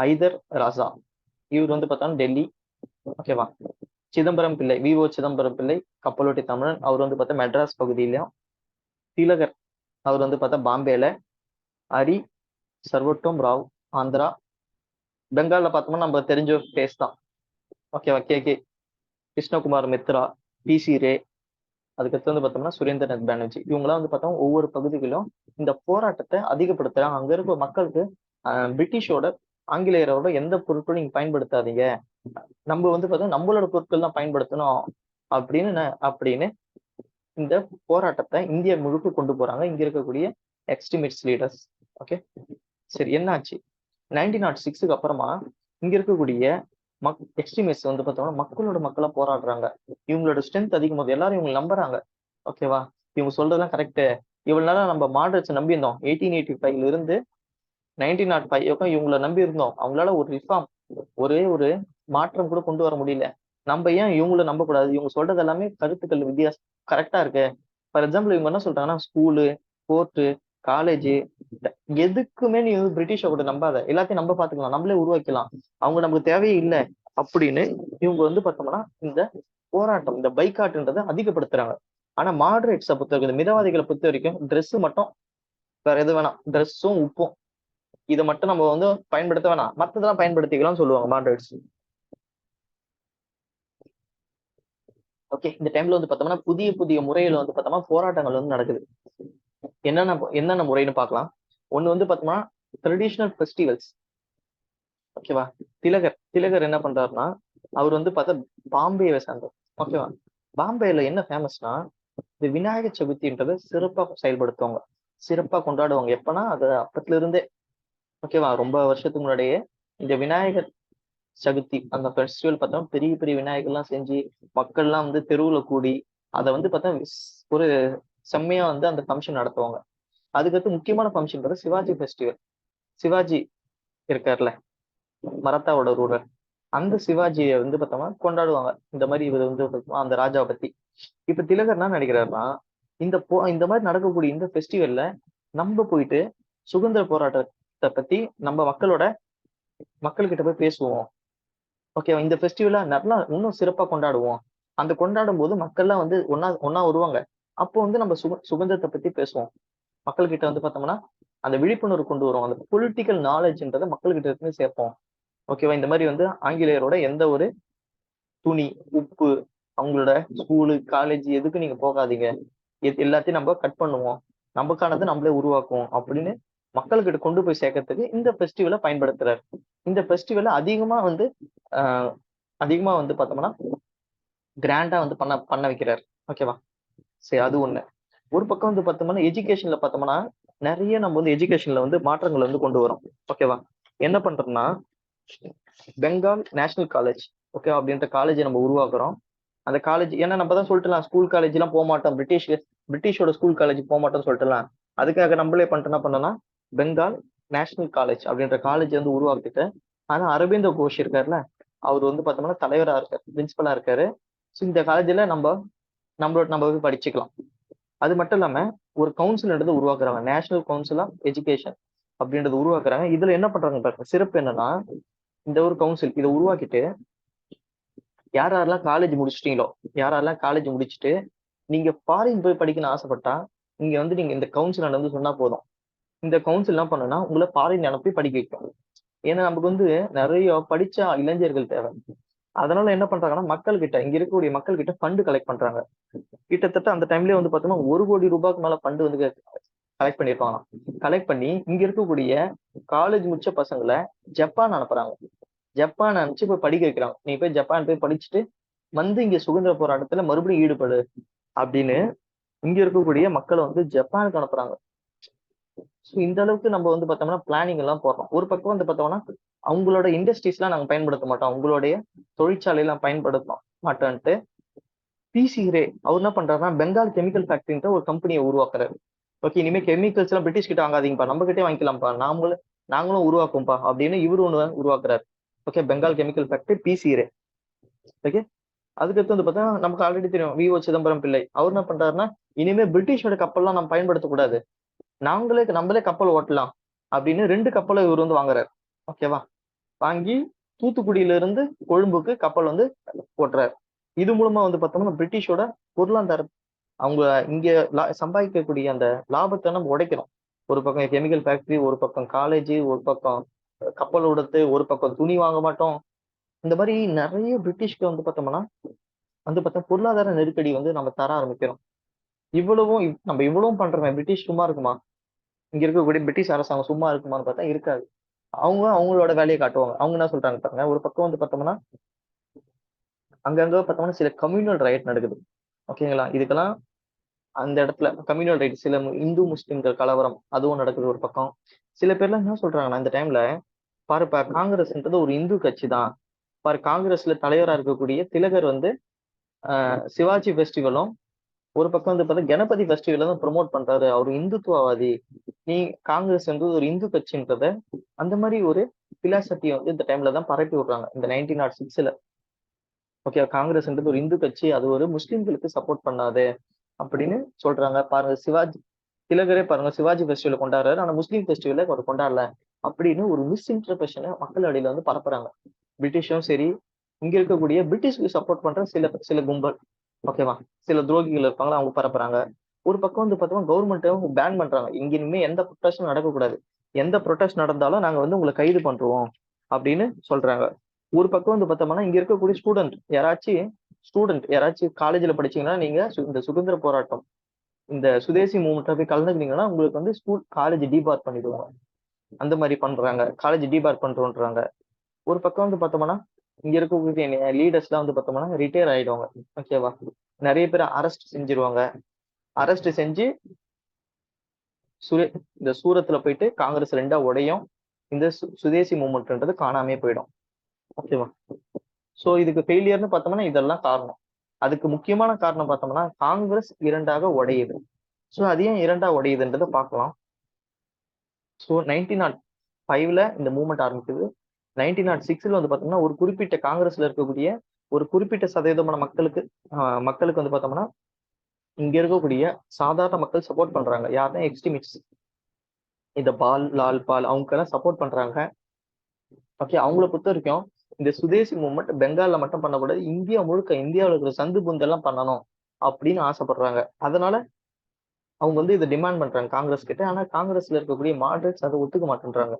ஐதர் ராசா, இவர் வந்து பார்த்தோம்னா டெல்லி. ஓகேவா, சிதம்பரம் பிள்ளை, விஓ சிதம்பரம் பிள்ளை கப்பலோட்டி தமிழன், அவர் வந்து பார்த்தா மெட்ராஸ் பகுதியிலையும். திலகர், அவர் வந்து பார்த்தா பாம்பேல. ஹரி சர்வோட்டம் ராவ், ஆந்திரா. பெங்கால்ல பார்த்தோம்னா நம்ம தெரிஞ்ச ஃபேஸ் தான். ஓகேவா, கே கிருஷ்ணகுமார் மித்ரா, பிசி ரே, அதுக்கடுத்து வந்து பார்த்தோம்னா சுரேந்திரநாத் பானர்ஜி. இவங்கெல்லாம் வந்து பார்த்தோம் ஒவ்வொரு பகுதிகளிலும் இந்த போராட்டத்தை அதிகப்படுத்துறாங்க. அங்க இருக்க மக்களுக்கு பிரிட்டிஷோட, ஆங்கிலேயரோட எந்த பொருட்களும் நீங்க பயன்படுத்தாதீங்க, நம்ம வந்து பார்த்தோம் நம்மளோட பொருட்கள் தான் பயன்படுத்தணும் அப்படின்னு இந்த போராட்டத்தை இந்தியா முழுக்க கொண்டு போறாங்க இங்க இருக்கக்கூடிய எக்ஸ்ட்ரீமிஸ்ட் லீடர்ஸ். ஓகே, சரி, என்னாச்சு 1906 அப்புறமா இங்க இருக்கக்கூடிய எக்ஸ்ட்ரீமிஸ்ட் வந்து பார்த்தோம்னா மக்களா போராடுறாங்க. இவங்களோட ஸ்ட்ரென்த் அதிகமாகுது, எல்லாரும் இவங்க நம்புறாங்க. ஓகேவா, இவங்க சொல்றதெல்லாம் கரெக்ட். இவ்வளவு நாளா நம்ம மாடரேட்ஸ் நம்பி இருந்தோம், 1885 இருந்து 1905 இவங்களை நம்பி இருந்தோம். அவங்களால ஒரு ரிஃபார்ம், ஒரே ஒரு மாற்றம் கூட கொண்டு வர முடியல. நம்ம ஏன் இவங்கள நம்ப கூடாது, இவங்க சொல்றது எல்லாமே கருத்துக்கள் வித்தியாசம் கரெக்டா இருக்கு. ஃபார் எக்ஸாம்பிள் இவங்க என்ன சொல்றாங்கன்னா, ஸ்கூலு, கோர்ட்டு, காலேஜ், எதுக்குமே நீ வந்து பிரிட்டிஷை கூட நம்பாத, எல்லாத்தையும் நம்ம பாத்துக்கலாம், நம்மளே உருவாக்கலாம், அவங்க நமக்கு தேவையே இல்லை அப்படின்னு இவங்க வந்து பார்த்தோம்னா இந்த போராட்டம், இந்த பைக்காட்டுன்றதை அதிகப்படுத்துறாங்க. ஆனா மாடரேட்ஸை பொறுத்த வரைக்கும், இந்த மிதவாதிகளை பொறுத்த வரைக்கும் ட்ரெஸ் மட்டும், வேற எது வேணாம், ட்ரெஸ்ஸும் உப்பும் இதை மட்டும் நம்ம வந்து பயன்படுத்த வேணாம், மற்றதெல்லாம் பயன்படுத்திக்கலாம்னு சொல்லுவாங்க மாடரேட்ஸ். ஓகே, இந்த டைம்ல வந்து பார்த்தோம்னா புதிய புதிய முறையில வந்து பார்த்தோம்னா போராட்டங்கள் வந்து நடக்குது. என்னென்ன முறைன்னு பார்க்கலாம். ஒண்ணு வந்து பார்த்தோம்னா ட்ரெடிஷ்னல் ஃபெஸ்டிவல்ஸ். ஓகேவா, திலகர் என்ன பண்றாருன்னா, அவர் வந்து பார்த்தா பாம்பேவை சேர்ந்தார். ஓகேவா, பாம்பேல என்ன ஃபேமஸ்னா இந்த விநாயகர் சதுர்த்தின்றதை சிறப்பா செயல்படுத்துவாங்க, சிறப்பா கொண்டாடுவாங்க. எப்பன்னா அது அப்பத்துல இருந்தே. ஓகேவா, ரொம்ப வருஷத்துக்கு முன்னாடியே இந்த விநாயகர் சதுர்த்தி அந்த ஃபெஸ்டிவல் பார்த்தோம்னா பெரிய பெரிய விநாயகர்லாம் செஞ்சு மக்கள்லாம் வந்து தெருவுல கூடி அதை வந்து பார்த்தா ஒரு செம்மையா வந்து அந்த ஃபங்க்ஷன் நடத்துவாங்க. அதுக்கடுத்து முக்கியமான ஃபங்க்ஷன் சிவாஜி ஃபெஸ்டிவல். சிவாஜி இருக்கார்ல, மராத்தாவோட ரூலர், அந்த சிவாஜியை வந்து பார்த்தோம்னா கொண்டாடுவாங்க. இந்த மாதிரி இவர் வந்து அந்த ராஜாவை பத்தி. இப்ப திலகர் என்ன நினைக்கிறாருன்னா, இந்த மாதிரி நடக்கக்கூடிய இந்த ஃபெஸ்டிவல்ல நம்ம போயிட்டு சுதந்திர போராட்டத்தை பத்தி நம்ம மக்கள்கிட்ட போய் பேசுவோம். ஓகேவா, இந்த ஃபெஸ்டிவலா நல்லா இன்னும் சிறப்பா கொண்டாடுவோம். அந்த கொண்டாடும் போது மக்கள்லாம் வந்து ஒன்னா வருவாங்க. அப்போ வந்து நம்ம சுதந்திரத்தை பத்தி பேசுவோம், மக்கள்கிட்ட வந்து பார்த்தோம்னா அந்த விழிப்புணர்வு கொண்டு வரும், அந்த பொலிட்டிக்கல் நாலேஜ்ன்றதை மக்கள்கிட்ட இருந்து சேர்ப்போம். ஓகேவா, இந்த மாதிரி வந்து ஆங்கிலேயரோட எந்த ஒரு துணி, உப்பு, அவங்களோட ஸ்கூலு, காலேஜ் எதுக்கு நீங்க போகாதீங்க, எல்லாத்தையும் நம்ம கட் பண்ணுவோம், நமக்கானதை நம்மளே உருவாக்குவோம் அப்படின்னு மக்கள்கிட்ட கொண்டு போய் சேர்க்கறதுக்கு இந்த ஃபெஸ்டிவலை பயன்படுத்துறாரு. இந்த ஃபெஸ்டிவலை அதிகமா வந்து பார்த்தோம்னா கிராண்டா வந்து பண்ண வைக்கிறாரு. ஓகேவா, சரி, அது ஒண்ணு. ஒரு பக்கம் வந்து பார்த்தோம்னா எஜுகேஷன்ல பார்த்தோம்னா நிறைய நம்ம வந்து எஜுகேஷன்ல வந்து மாற்றங்களை வந்து கொண்டு வரோம். ஓகேவா, என்ன பண்றோம்னா பெங்கால் நேஷனல் காலேஜ், ஓகே அப்படின்ற காலேஜ் நம்ம உருவாக்குறோம். அந்த காலேஜ் ஏன்னா நம்ம தான் சொல்லிட்டுலாம் ஸ்கூல் காலேஜ் எல்லாம் போக மாட்டோம், பிரிட்டிஷோட ஸ்கூல் காலேஜ் போக மாட்டோம்னு சொல்லிட்டுலாம். அதுக்காக நம்மளே பண்ணிட்டு என்ன பண்ணோம்னா பெங்கால் நேஷனல் காலேஜ் அப்படின்ற காலேஜ் வந்து உருவாக்கிட்டு, ஆனா அரவிந்த கோஷ் இருக்காருல்ல, அவர் வந்து பார்த்தோம்னா தலைவரா இருக்காரு, பிரின்சிபலா இருக்காரு. ஸோ இந்த காலேஜ்ல நம்ம போய் படிச்சுக்கலாம். அது மட்டும் இல்லாம ஒரு கவுன்சில்ன்றது உருவாக்குறாங்க, நேஷனல் கவுன்சில் ஆஃப் எஜுகேஷன் அப்படின்றது உருவாக்குறாங்க. இதுல என்ன பண்றாங்க பாருங்க, சிறப்பு என்னன்னா இந்த ஒரு கவுன்சில் இதை உருவாக்கிட்டு யாரெல்லாம் காலேஜ் முடிச்சுட்டு நீங்க ஃபாரின் போய் படிக்கணும்னு ஆசைப்பட்டா நீங்க வந்து நீங்க இந்த கவுன்சில் வந்து சொன்னா போதும், இந்த கவுன்சில் என்ன பண்ணுன்னா உங்களை ஃபாரின் அனுப்பி படிக்க வைக்கும். ஏன்னா நமக்கு வந்து நிறைய படிச்ச இளைஞர்கள் தேவை. அதனால என்ன பண்றாங்கன்னா இங்க இருக்கக்கூடிய மக்கள் கிட்ட ஃபண்டு கலெக்ட் பண்றாங்க. கிட்டத்தட்ட அந்த டைம்லயே வந்து பார்த்தோம்னா 1 கோடி ரூபாய்க்கு மேல ஃபண்டு வந்து கலெக்ட் பண்ணிருப்பாங்க. கலெக்ட் பண்ணி இங்க இருக்கக்கூடிய காலேஜ் முடிச்ச பசங்களை ஜப்பான் அனுப்புறாங்க. ஜப்பான் அனுப்பிச்சு போய் படிக்க வைக்கிறாங்க. நீ போய் ஜப்பான் போய் படிச்சுட்டு வந்து இங்க சுதந்திர போராட்டத்துல மறுபடியும் ஈடுபடு அப்படின்னு இங்க இருக்கக்கூடிய மக்களை வந்து ஜப்பானுக்கு அனுப்புறாங்க. ஸோ இந்த அளவுக்கு நம்ம வந்து பார்த்தோம்னா பிளானிங் எல்லாம் போடுறோம். ஒரு பக்கம் வந்து பார்த்தோம்னா அவங்களோட இண்டஸ்ட்ரீஸ் எல்லாம் நாங்க பயன்படுத்த மாட்டோம், அவங்களுடைய தொழிற்சாலை எல்லாம் பயன்படுத்த மாட்டோம்ட்டு பிசி ரே அவர் என்ன பண்றாருன்னா பெங்கால் கெமிக்கல் ஃபேக்டரின்ற ஒரு கம்பெனியை உருவாக்குறாரு. ஓகே, இனிமே கெமிக்கல்ஸ் எல்லாம் பிரிட்டிஷ் கிட்ட வாங்காதீங்கப்பா, நம்ம கிட்டே வாங்கிக்கலாம்ப்பா, நாங்களும் உருவாக்கும்பா அப்படின்னு இவரு ஒண்ணு உருவாக்குறாரு. Okay, Bengal chemical factory P C Ray. Okay, அதுக்கடுத்து வந்து பார்த்தா நமக்கு ஆல்ரெடி தெரியும் விஓ சிதம்பரம் பிள்ளை, அவர் என்ன பண்றாருன்னா இனிமே பிரிட்டிஷோட கப்பல்லாம் நம்ம பயன்படுத்தக்கூடாது, நம்மளே கப்பல் ஓட்டலாம் அப்படின்னு 2 கப்பலை இவர் வந்து வாங்குறாரு. ஓகேவா, வாங்கி தூத்துக்குடியில இருந்து கொழும்புக்கு கப்பல் வந்து ஓட்டுறாரு. இது மூலமா வந்து பார்த்தோம்னா பிரிட்டிஷோட பொருளாதார அவங்க இங்க சம்பாதிக்கக்கூடிய அந்த லாபத்தை நம்ம உடைக்கிறோம். ஒரு பக்கம் கெமிக்கல் ஃபேக்டரி, ஒரு பக்கம் காலேஜ், ஒரு பக்கம் கப்பல் உடத்து, ஒரு பக்கம் துணி வாங்க மாட்டோம். இந்த மாதிரி நிறைய பிரிட்டிஷ்க்கு வந்து பார்த்தா பொருளாதார நெருக்கடி வந்து நம்ம தர ஆரம்பிக்கிறோம். நம்ம இவ்வளவும் பண்றோமே, பிரிட்டிஷ் சும்மா இருக்குமா? இங்க இருக்கக்கூடிய பிரிட்டிஷ் அரசாங்கம் சும்மா இருக்குமான்னு பார்த்தா இருக்காது. அவங்களோட வேலையை காட்டுவாங்க. அவங்க என்ன சொல்றாங்க பாருங்க, ஒரு பக்கம் வந்து பார்த்தோம்னா அங்கங்க பார்த்தோம்னா சில கம்யூனல் ரைட் நடக்குது. ஓகேங்களா, இதுக்கெல்லாம் அந்த இடத்துல கம்யூனல் ரைட், சில இந்து முஸ்லிம்கள் கலவரம் அதுவும் நடக்குது ஒரு பக்கம். சில பேர்லாம் என்ன சொல்றாங்கன்னா இந்த டைம்ல பாருப்பா, காங்கிரஸ்ன்றது ஒரு இந்து கட்சி தான் பாரு, காங்கிரஸ்ல தலைவரா இருக்கக்கூடிய திலகர் வந்து சிவாஜி ஃபெஸ்டிவலும் ஒரு பக்கம் வந்து பார்த்தா கணபதி ஃபெஸ்டிவல தான் ப்ரொமோட் பண்றாரு, அவர் இந்துத்துவவாதி, நீ காங்கிரஸ் வந்து ஒரு இந்து கட்சின்றத அந்த மாதிரி ஒரு பிலாசபியை வந்து இந்த டைம்ல தான் பரப்பி விடுறாங்க இந்த 1906ல. ஓகே, காங்கிரஸ்ன்றது ஒரு இந்து கட்சி, அது ஒரு முஸ்லிம்களுக்கு சப்போர்ட் பண்ணாது அப்படின்னு சொல்றாங்க பாருங்க. சில பேரே பாருங்க சிவாஜி ஃபெஸ்டிவல் கொண்டாடுறாரு, ஆனா முஸ்லீம் ஃபெஸ்டிவலை அவர் கொண்டாடல அப்படின்னு ஒரு மிஸ்இன்டர்பிரேஷனை மக்கள் அடியில வந்து பரப்புறாங்க. பிரிட்டிஷும் சரி, இங்க இருக்கக்கூடிய பிரிட்டிஷ்க்கு சப்போர்ட் பண்ற சில சில கும்பல், ஓகேவா, சில துரோகிகள் இருப்பாங்களா, அவங்க பரப்புறாங்க. ஒரு பக்கம் வந்து பார்த்தோம்னா கவர்மெண்ட்டும் பேன் பண்றாங்க, இங்க இனிமே எந்த ப்ரொட்டஸ்டும் நடக்கக்கூடாது, எந்த ப்ரொட்டஸ்ட் நடந்தாலும் நாங்க வந்து உங்களை கைது பண்றோம் அப்படின்னு சொல்றாங்க. ஒரு பக்கம் வந்து பார்த்தோம்னா இங்க இருக்கக்கூடிய ஸ்டூடெண்ட் யாராச்சும் காலேஜ்ல படிச்சீங்கன்னா நீங்க இந்த சுதந்திர போராட்டம், இந்த சுதேசி மூவ்மெண்ட்ல போய் கலந்துக்கிட்டீங்கன்னா உங்களுக்கு வந்து காலேஜ் டிபார் பண்ணிடுவாங்க, அந்த மாதிரி பண்றாங்க, காலேஜ் டிபார் பண்றோன்றாங்க. ஒரு பக்கம் வந்து பார்த்தோம்னா இங்க இருக்கக்கூடிய லீடர்ஸ் எல்லாம் வந்து பார்த்தோம்னா ரிட்டையர் ஆயிடுவாங்க, ஓகேவா, நிறைய பேர் அரெஸ்ட் செஞ்சிருவாங்க. அரெஸ்ட் செஞ்சு இந்த சூரத்துல போயிட்டு காங்கிரஸ் ரெண்டா உடையும், இந்த சுதேசி மூவ்மெண்ட்ன்றது காணாமே போயிடும், ஓகேவா. சோ இதுக்கு ஃபெயிலியர்னு பார்த்தோம்னா இதெல்லாம் காரணம். அதுக்கு முக்கியமான காரணம் பார்த்தோம்னா காங்கிரஸ் இரண்டாக உடையுது. ஸோ அது ஏன் இரண்டா உடையுதுன்றதை பார்க்கலாம். ஸோ 1905ல இந்த மூவ்மெண்ட் ஆரம்பிக்குது. 1906ல வந்து பார்த்தோம்னா ஒரு குறிப்பிட்ட காங்கிரஸ்ல இருக்கக்கூடிய ஒரு குறிப்பிட்ட சதவீதமான மக்களுக்கு வந்து பார்த்தோம்னா இங்க இருக்கக்கூடிய சாதாரண மக்கள் சப்போர்ட் பண்றாங்க. யாருன்னா எக்ஸ்ட்ரீமிஸ்ட், இந்த லால் பால் அவங்கெல்லாம் சப்போர்ட் பண்றாங்க. ஓகே, அவங்கள பொறுத்த வரைக்கும் இந்த சுதேசி மூவ்மெண்ட் பெங்கால்ல மட்டும் பண்ணக்கூடாது, இந்தியா முழுக்க, இந்தியாவில் இருக்கிற சந்து புந்தெல்லாம் பண்ணணும் அப்படின்னு ஆசைப்படுறாங்க. அதனால அவங்க வந்து இதை டிமாண்ட் பண்றாங்க காங்கிரஸ் கிட்ட. ஆனா காங்கிரஸ்ல இருக்கக்கூடிய மாடரேட்ஸ் அதை ஒத்துக்க மாட்டேன்றாங்க.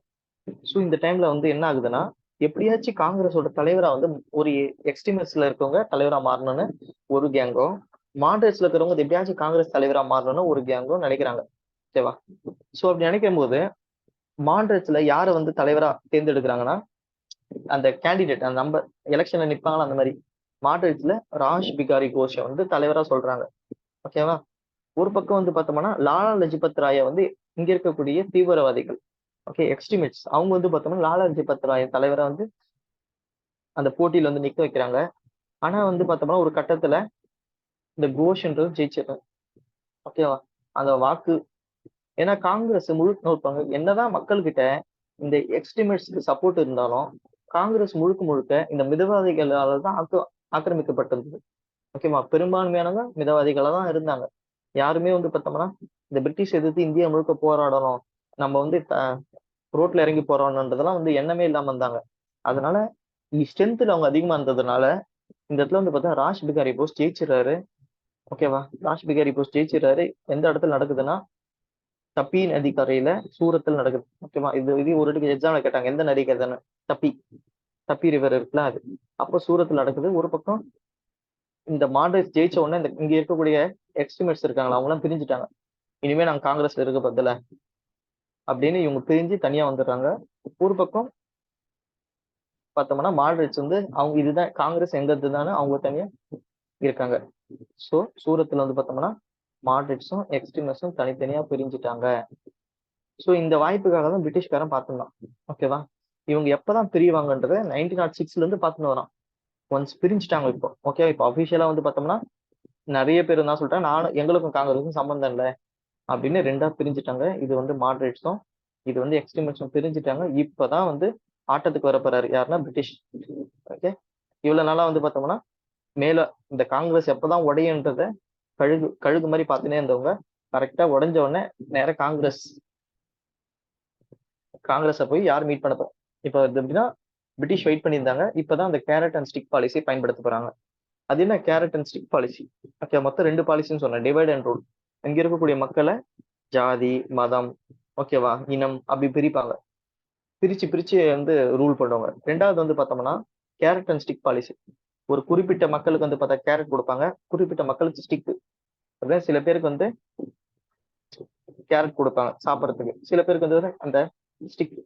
ஸோ இந்த டைம்ல வந்து என்ன ஆகுதுன்னா, எப்படியாச்சும் காங்கிரஸோட தலைவரா வந்து ஒரு எக்ஸ்ட்ரீமிஸ்ட்ல இருக்கவங்க தலைவரா மாறணும்னு ஒரு கேங்கும், மாடரேட்ஸ்ல இருக்கிறவங்க எப்படியாச்சும் காங்கிரஸ் தலைவரா மாறணும்னு ஒரு கேங்கும் நினைக்கிறாங்க, ஓகேவா. ஸோ அப்படி நினைக்கும் போது மாடரேட்ஸ்ல யாரை வந்து தலைவரா தேர்ந்தெடுக்கிறாங்கன்னா, அந்த கேண்டிடேட், அந்த நம்பர் எலெக்ஷன்ல நிப்பாங்களா அந்த மாதிரி மாடரேட்ஸ்ல ராஷ் பிகாரி கோஷை வந்து தலைவரா சொல்றாங்க, ஓகேவா. ஒரு பக்கம் வந்து பார்த்தோம்னா லாலா லஜபத் ராயை வந்து இங்க இருக்கக்கூடிய தீவிரவாதிகள், ஓகே, எக்ஸ்ட்ரீமிஸ்ட், அவங்க வந்து பார்த்தோம்னா லாலா லஜபத் ராய் தலைவரை வந்து அந்த போட்டியில வந்து நிக்க வைக்கிறாங்க. ஆனா வந்து பார்த்தோம்னா ஒரு கட்டத்துல இந்த கோஷ்ன்றது ஜெயிச்சிடும், ஓகேவா. அந்த வாக்கு, ஏன்னா காங்கிரஸ் முழுக்க என்னதான் மக்கள் கிட்ட இந்த எக்ஸ்ட்ரீமிஸ்ட்க்கு சப்போர்ட் இருந்தாலும் காங்கிரஸ் முழுக்க முழுக்க இந்த மிதவாதிகளால தான் ஆக்கிரமிக்கப்பட்டிருந்தது, ஓகேவா. பெரும்பான்மையானவங்க மிதவாதிகளா தான் இருந்தாங்க. யாருமே வந்து பார்த்தோம்னா இந்த பிரிட்டிஷ் எதிர்த்து இந்தியா முழுக்க போராடணும், நம்ம வந்து ரோட்ல இறங்கி போராடணுன்றதெல்லாம் வந்து எண்ணமே இல்லாம இருந்தாங்க. அதனால ஸ்ட்ரென்த்ல அவங்க அதிகமா இருந்ததுனால இந்த இடத்துல வந்து பார்த்தா ராஷ் பிகாரி போஸ் ஜெயிச்சிடறாரு, ஓகேவா. ராஷ் பிகாரி போஸ் ஜெயிச்சிடறாரு. எந்த இடத்துல நடக்குதுன்னா தப்பி நதி கரையில சூரத்தில் நடக்குது, ஓகேவா. இது ஒரு எக்ஸாம்ல கேட்டாங்க, எந்த நதி கதைன்னு, தப்பி தப்பி ரிவர் இருக்குல்ல அது. அப்போ சூரத்தில் நடக்குது. ஒரு பக்கம் இந்த மாடரேட்ஸ் ஜெயிச்ச உடனே இந்த இங்க இருக்கக்கூடிய எக்ஸ்ட்ரீமிஸ்ட் இருக்காங்களா அவங்க எல்லாம் பிரிஞ்சுட்டாங்க, இனிமே நாங்க காங்கிரஸ்ல இருக்க பதில அப்படின்னு இவங்க பிரிஞ்சு தனியா வந்துடுறாங்க. ஒரு பக்கம் பார்த்தோம்னா மாடரேட்ஸ் வந்து அவங்க இதுதான் காங்கிரஸ் எங்க இதுதானே அவங்க தனியா இருக்காங்க. ஸோ சூரத்துல வந்து பார்த்தோம்னா மாடரேட்ஸும் எக்ஸ்ட்ரீமிஸ்டும் தனித்தனியா பிரிஞ்சுட்டாங்க. ஸோ இந்த வாய்ப்புக்காக தான் பிரிட்டிஷ்காரன் பார்த்துருந்தான், ஓகேவா. இவங்க எப்பதான் பிரிவாங்கன்றத 1906ல இருந்து பார்த்துன்னு வரான். ஒன்ஸ் பிரிஞ்சுட்டாங்க இப்போ, ஓகே, இப்போ அபிஷியலா வந்து பார்த்தோம்னா நிறைய பேர் என்ன சொல்லிட்டாங்க, எங்களுக்கும் காங்கிரஸுக்கும் சம்பந்தம் இல்லை அப்படின்னு ரெண்டா பிரிஞ்சுட்டாங்க. இது வந்து மாடரேட்ஸும் இது வந்து எக்ஸ்ட்ரீமிஸ்டும் பிரிஞ்சுட்டாங்க. இப்பதான் வந்து ஆட்டத்துக்கு வர போறாரு யாருன்னா பிரிட்டிஷ், ஓகே. இவ்வளவு நாளா வந்து பார்த்தோம்னா மேல இந்த காங்கிரஸ் எப்பதான் உடையன்றத கழுகு மாதிரி பார்த்துனே இருந்தவங்க கரெக்டா உடஞ்ச உடனே நேரம் காங்கிரஸை போய் யார் மீட் பண்ண போறோம். இப்போ எப்படின்னா பிரிட்டிஷ் வெயிட் பண்ணியிருந்தாங்க, இப்பதான் அந்த கேரட் அண்ட் ஸ்டிக் பாலிசி பயன்படுத்த போறாங்க. அது என்ன carat and stick policy, okay. மொத்தம் 2 பாலிசின்னு சொன்னேன், டிவைட் அண்ட் ரூல். இங்க இருக்கக்கூடிய மக்களை ஜாதி, மதம், ஓகேவா, இனம் அப்படி பிரிப்பாங்க, பிரிச்சு வந்து ரூல் பண்ணுவாங்க. ரெண்டாவது வந்து பார்த்தோம்னா கேரட் அண்ட் ஸ்டிக் பாலிசி. ஒரு குறிப்பிட்ட மக்களுக்கு வந்து பார்த்தா கேரட் கொடுப்பாங்க, குறிப்பிட்ட மக்களுக்கு ஸ்டிக். அப்படின்னா சில பேருக்கு வந்து கேரட் கொடுப்பாங்க சாப்பிட்றதுக்கு, சில பேருக்கு வந்து அந்த ஸ்டிக்,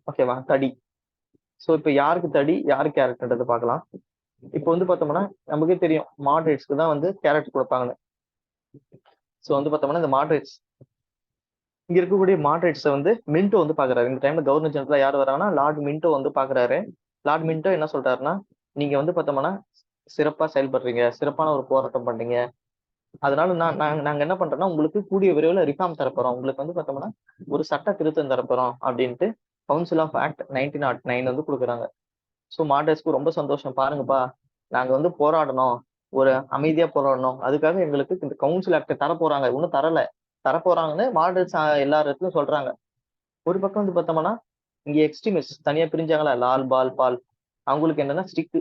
ஓகேவா, தடி. ஸோ இப்போ யாருக்கு தடி யாருக்கு கேரட்ன்றது பார்க்கலாம். இப்போ வந்து பார்த்தோம்னா நமக்கே தெரியும் மாடரேட்ஸ்க்கு தான் வந்து கேரட் கொடுப்பாங்கன்னு. ஸோ வந்து பார்த்தோம்னா இந்த மாடரேட்ஸ், இங்க இருக்கக்கூடிய மாடரேட்ஸை வந்து மின்டோ வந்து பாக்குறாரு. இந்த டைம்ல கவர்னர் ஜெனரலா யார் வராங்கன்னா லார்ட் மின்டோ வந்து பாக்குறாரு. லார்ட் மின்டோ என்ன சொல்றாருன்னா, நீங்க வந்து பார்த்தோம்னா சிறப்பா செயல்படுறீங்க, சிறப்பான ஒரு போராட்டம் பண்றீங்க, அதனால நாங்க என்ன பண்றோம்னா உங்களுக்கு கூடிய விரைவில் ரிஃபார்ம் தரப்போறோம், உங்களுக்கு வந்து பார்த்தோம்னா ஒரு சட்ட திருத்தம் தரப்போறோம் அப்படின்ட்டு கவுன்சில் ஆஃப் ஆக்ட் 1909 வந்து கொடுக்குறாங்க. ஸோ மாடரேட்ஸ்க்கு ரொம்ப சந்தோஷம், பாருங்கப்பா நாங்க வந்து போராடணும், ஒரு அமைதியா போராடணும், அதுக்காக எங்களுக்கு இந்த கவுன்சில் ஆக்ட் தர போறாங்க, இன்னும் தர போறாங்கன்னு மாடரேட்ஸ் எல்லா இடத்துலயும் சொல்றாங்க. ஒரு பக்கம் வந்து பார்த்தோம்னா இங்க எக்ஸ்ட்ரீமிஸ்ட் தனியா பிரிஞ்சாங்களா, லால் பால் பால், அவங்களுக்கு என்னன்னா ஸ்ட்ரிக்ட்.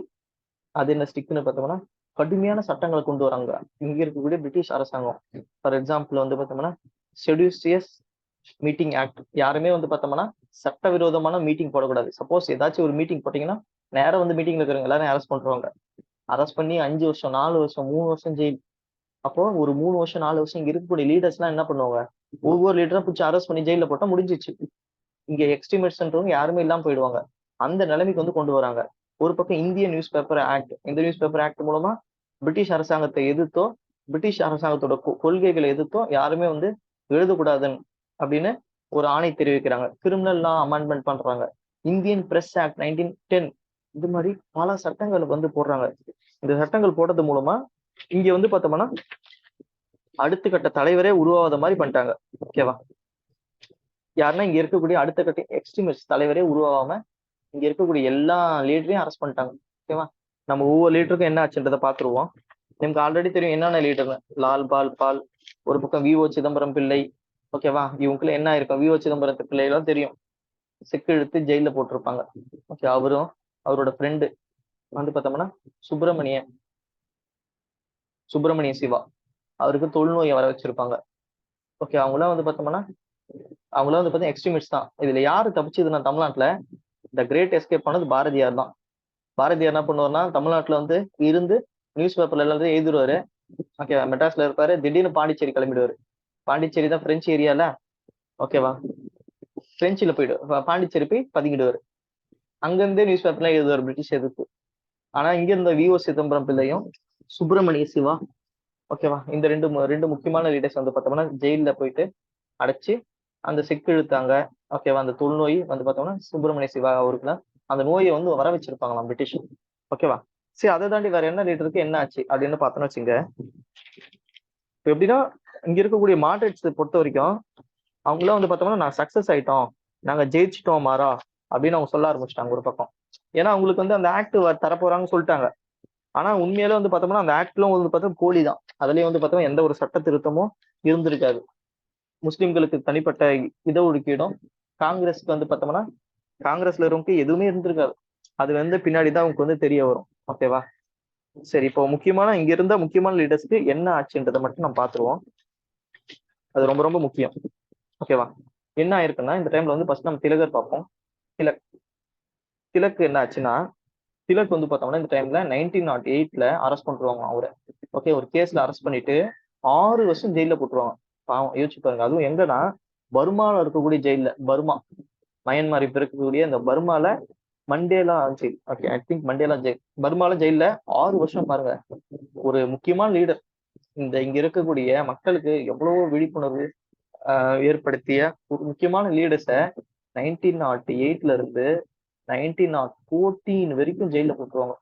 அது என்ன ஸ்ட்ரிக்ட்னு பார்த்தோம்னா கடுமையான சட்டங்களை கொண்டு வராங்க இங்க இருக்கக்கூடிய பிரிட்டிஷ் அரசாங்கம். ஃபார் எக்ஸாம்பிள் வந்து பார்த்தோம்னா செடியூசியஸ் மீட்டிங் ஆக்ட். யாருமே வந்து பார்த்தோம்னா சட்டவிரோதமான மீட்டிங் போடக்கூடாது. சப்போஸ் ஏதாச்சும் ஒரு மீட்டிங் போட்டீங்கன்னா நேரம் வந்து மீட்டிங்ல இருக்கிறவங்க எல்லாரும் அரெஸ்ட் பண்றாங்க. அரெஸ்ட் பண்ணி 5 வருஷம் 4 வருஷம் 3 வருஷம் ஜெயில். அப்போ ஒரு 3 வருஷம் 4 வருஷம் இங்க இருக்கக்கூடிய லீடர்ஸ் எல்லாம் என்ன பண்ணுவாங்க, ஒவ்வொரு லீடரா பிடிச்சி அரெஸ்ட் பண்ணி ஜெயில போட்டா முடிஞ்சிச்சு. இங்க எக்ஸ்ட்ரீமிஸ்ட்ன்றவங்க யாருமே இல்லாம போயிடுவாங்க. அந்த நிலைமைக்கு வந்து கொண்டு வராங்க. ஒரு பக்கம் இந்திய நியூஸ் பேப்பர் ஆக்ட். இந்த நியூஸ் பேப்பர் ஆக்ட் மூலமா பிரிட்டிஷ் அரசாங்கத்தை எதிர்த்தோ, பிரிட்டிஷ் அரசாங்கத்தோட கொள்கைகளை எதிர்த்தோ யாருமே வந்து எழுதக்கூடாதுன்னு அப்படின்னு ஒரு ஆணை தெரிவிக்கிறாங்க. கிரிமினல் லா அமெண்ட்மெண்ட் பண்றாங்க. இந்தியன் பிரஸ் ஆக்ட் 1910, இது மாதிரி பல சட்டங்களை வந்து போடுறாங்க. இந்த சட்டங்கள் போடுறது மூலமா இங்க வந்து பார்த்தோம்னா அடுத்த கட்ட தலைவரே உருவாத மாதிரி பண்ணிட்டாங்க. ஓகேவா? யாருன்னா இங்க இருக்கக்கூடிய அடுத்த கட்ட எக்ஸ்ட்ரீமிஸ்ட் தலைவரே உருவாகாம இங்க இருக்கக்கூடிய எல்லா லீடரையும் அரெஸ்ட் பண்ணிட்டாங்க. ஓகேவா? நம்ம ஒவ்வொரு லீடருக்கும் என்ன ஆச்சுன்றதை பாத்துருவோம். நமக்கு ஆல்ரெடி தெரியும் என்னென்ன லீடர்னு. லால் பால் பால், ஒரு பக்கம் வி.ஓ. சிதம்பரம் பிள்ளை. ஓகேவா? இவங்களுக்குள்ள என்ன இருக்கும், வி.ஓ. சிதம்பரம் பிள்ளை எல்லாம் தெரியும், செக்கு இழுத்து ஜெயில போட்டிருப்பாங்க. ஓகே, அவரும் அவரோட ஃப்ரெண்டு வந்து பார்த்தோம்னா சுப்பிரமணிய சிவா, அவருக்கு தொழுநோயை வர வச்சிருப்பாங்க. ஓகே, அவங்களாம் வந்து பார்த்தோம்னா எக்ஸ்ட்ரீமிஸ்ட் தான். இதுல யாரு தப்பிச்சதுன்னா தமிழ்நாட்டுல த கிரேட் எஸ்கேப் பண்ணது பாரதியார் தான். பாரதியார் என்ன பண்ணுவார்னா தமிழ்நாட்டுல வந்து இருந்து நியூஸ் பேப்பர்ல எல்லாத்தையும் எழுதிடுவாரு. ஓகே, மெட்ராஸ்ல இருப்பாரு, திடீர்னு பாண்டிச்சேரி கிளம்பிடுவாரு. பாண்டிச்சேரி தான் பிரெஞ்சு ஏரியால. ஓகேவா? பிரெஞ்சுல பாண்டிச்சேரி போய் பதுங்கிடுவாரு. அங்கிருந்தே நியூஸ் பேப்பர்லாம் எழுதுவார் பிரிட்டிஷ் எதிர்ப்பு. ஆனா இங்க இருந்த வி.ஓ. சிதம்பரம் பிள்ளையும் சுப்பிரமணிய சிவா, ஓகேவா, இந்த ரெண்டு முக்கியமான லீடர்ஸ் வந்து பார்த்தோம்னா ஜெயில போயிட்டு அடைச்சு அந்த செக்கு இழுத்தாங்க. ஓகேவா? அந்த தொழுநோய் வந்து பார்த்தோம்னா சுப்பிரமணிய சிவா அவருக்குலாம் அந்த நோயை வந்து வர வச்சிருப்பாங்களாம் பிரிட்டிஷ். ஓகேவா? சரி, அதை தாண்டி வேற என்ன லீடருக்கு என்ன ஆச்சு அப்படின்னு பார்த்தோம்னு வச்சுங்க. இப்போ எப்படின்னா இங்க இருக்கக்கூடிய மாடரேட்ஸ் பொறுத்த வரைக்கும் அவங்களாம் வந்து பார்த்தோம்னா நான் சக்சஸ் ஆயிட்டோம், நாங்க ஜெயிச்சிட்டோம் மாறா அப்படின்னு அவங்க சொல்ல ஆரம்பிச்சிட்டாங்க ஒரு பக்கம். ஏன்னா அவங்களுக்கு வந்து அந்த ஆக்ட் தரப்போறாங்கன்னு சொல்லிட்டாங்க. ஆனா உண்மையில வந்து பார்த்தோம்னா அந்த ஆக்ட்லும் வந்து பார்த்தா போலி தான். அதுலயும் வந்து பார்த்தோம்னா எந்த ஒரு சட்ட திருத்தமும் இருந்திருக்காது. முஸ்லிம்களுக்கு தனிப்பட்ட இடஒதுக்கீடும், காங்கிரஸ்க்கு வந்து பார்த்தோம்னா காங்கிரஸ்ல இருக்கவங்க எதுவுமே இருந்திருக்காது. அது வந்து பின்னாடிதான் அவங்களுக்கு வந்து தெரிய வரும். ஓகேவா? சரி, இப்போ இங்க இருந்த முக்கியமான லீடர்ஸ்க்கு என்ன ஆச்சுன்றதை மட்டும் நம்ம பாத்துருவோம். அது ரொம்ப ரொம்ப முக்கியம். ஓகேவா? என்ன ஆயிருக்குன்னா இந்த டைம்ல வந்து ஃபர்ஸ்ட் நம்ம திலகர் பார்ப்போம். திலக்கு என்ன ஆச்சுன்னா, திலக் வந்து பார்த்தோம்னா இந்த டைம்ல 1908 அரெஸ்ட் பண்ணிருவாங்க அவரை. ஓகே, ஒரு கேஸ்ல அரெஸ்ட் பண்ணிட்டு 6 வருஷம் ஜெயில போட்டுருவாங்க. பாவம், யோசிச்சு பாருங்க. அதுவும் எங்கன்னா பர்மால இருக்கக்கூடிய ஜெயில, பர்மா மயன்மார் இப்ப இருக்கக்கூடிய இந்த பர்மால Mandalay jail. Okay, I think Mandalay jail, பர்மால ஜெயில 6 வருஷம். பாருங்க, ஒரு முக்கியமான லீடர் இங்க இருக்கக்கூடிய மக்களுக்கு எவ்வளவோ விழிப்புணர்வு ஏற்படுத்திய ஒரு முக்கியமான லீடர்ஸை 1908 இருந்து 1914 வரைக்கும் ஜெயில போட்டுருவாங்க.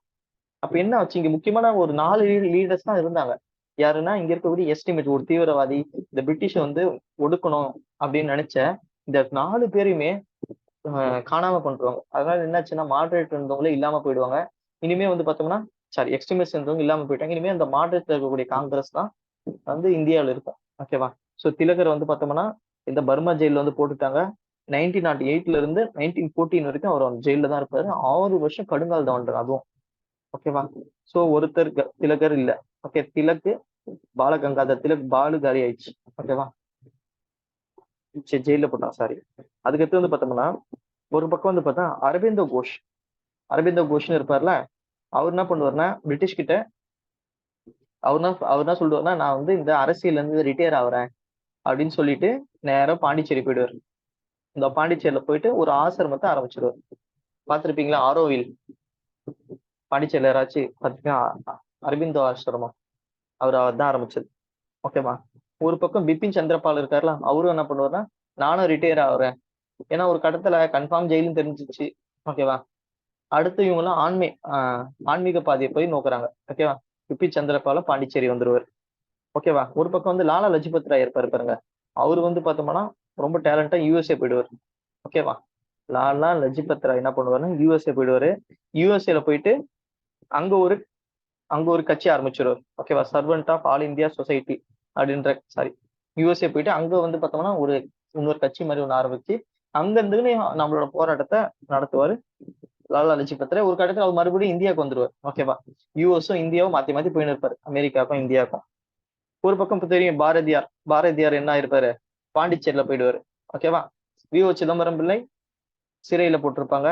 அப்ப என்ன ஆச்சு, இங்க முக்கியமான ஒரு 4 லீடர்ஸ் தான் இருந்தாங்க. யாருன்னா இங்க இருக்கக்கூடிய எஸ்டிமேட், ஒரு தீவிரவாதி இந்த பிரிட்டிஷ வந்து ஒடுக்கணும் அப்படின்னு நினைச்ச இந்த 4 பேரையுமே காணாம பண்ணிருவாங்க. அதனால என்னாச்சுன்னா மாடரேட் இருந்தவங்களே இல்லாம போயிடுவாங்க. இனிமே வந்து பார்த்தோம்னா எக்ஸ்ட்ரீமிஸ்ட் இருந்தவங்க இல்லாம போயிட்டாங்க. இனிமே அந்த மாடரேட்ல இருக்கக்கூடிய காங்கிரஸ் தான் வந்து இந்தியாவில இருக்கும். ஓகேவா? சோ திலகர் வந்து பார்த்தோம்னா இந்த பர்மா ஜெயில வந்து போட்டுட்டாங்க. 1908 இருந்து 1914 வரைக்கும் அவர் ஜெயில தான் இருப்பாரு. 6 வருஷம் கடுங்கால் தண்டனை அதுவும். ஓகேவா? சோ ஒருத்தர் திலகர் இல்ல. ஓகே, திலக்கு பாலகங்காதர் திலக் பாலு காலி ஆயிடுச்சு. ஓகேவா? ஜெயில போட்டான், சாரி. அதுக்கடுத்து வந்து பார்த்தோம்னா ஒரு பக்கம் வந்து பார்த்தா அரவிந்தோ கோஷ்னு இருப்பார்ல, அவர் என்ன பண்ணுவார்னா பிரிட்டிஷ் கிட்ட அவர் என்ன சொல்லுவார்னா நான் வந்து இந்த அரசியல்ல இருந்து ரிட்டையர் ஆகுறேன் அப்படின்னு சொல்லிட்டு நேரம் பாண்டிச்சேரி போயிடுவார். இந்த பாண்டிச்சேரியில போயிட்டு ஒரு ஆசிரமத்தை ஆரம்பிச்சிருவார். பார்த்திருப்பீங்களா ஆரோவில், பாண்டிச்சேரியில யாராச்சும் பார்த்தீங்கன்னா அரவிந்தோ ஆசிரமம், அவர் தான் ஆரம்பிச்சது. ஓகேவா? ஒரு பக்கம் பிபின் சந்திரபால் இருக்காருல, அவரும் என்ன பண்ணுவார்னா நானும் ரிட்டையர் ஆகுறேன். ஏன்னா ஒரு கட்டத்துல கன்ஃபார்ம் ஜெயிலும் தெரிஞ்சிச்சு. ஓகேவா? அடுத்து இவங்க எல்லாம் ஆன்மீக பாதையை போய் நோக்குறாங்க. ஓகேவா? பிபின் சந்திரபால பாண்டிச்சேரி வந்துருவார். ஓகேவா? ஒரு பக்கம் வந்து லாலா லஜ்பத் ராய் இருப்பாரு பாருங்க, அவரு வந்து பார்த்தோம்னா ரொம்ப டேலண்டா யூஎஸ்ஏ போயிடுவார். ஓகேவா? லாலா லஜ்பத் ராய் என்ன பண்ணுவாருன்னா யூஎஸ்ஏ போயிடுவாரு. யூஎஸ்ஏல போயிட்டு அங்க ஒரு அங்க ஒரு கட்சி ஆரம்பிச்சிருவார். ஓகேவா, servant of all India society அப்படின்ற, சாரி, யூஎஸ்ஏ போயிட்டு அங்க வந்து பார்த்தோம்னா ஒரு இன்னொரு கட்சி மாதிரி ஒன்று ஆரம்பிச்சு அங்க இருந்துன்னு நம்மளோட போராட்டத்தை நடத்துவாரு லாலா லஜபத் ராய். ஒரு கட்டத்துல அவர் மறுபடியும் இந்தியாவுக்கு வந்துருவார். ஓகேவா, யூஎஸும் இந்தியாவும் மாத்தி மாத்தி போயின்னு இருப்பாரு, அமெரிக்காவுக்கும் இந்தியாவுக்கும். ஒரு பக்கம் இப்ப தெரியும் பாரதியார். பாரதியார் என்ன ஆயிருப்பாரு, பாண்டிச்சேரியில போயிடுவாரு. ஓகேவா, வி ஓ சிதம்பரம் பிள்ளை சிறையில போட்டிருப்பாங்க,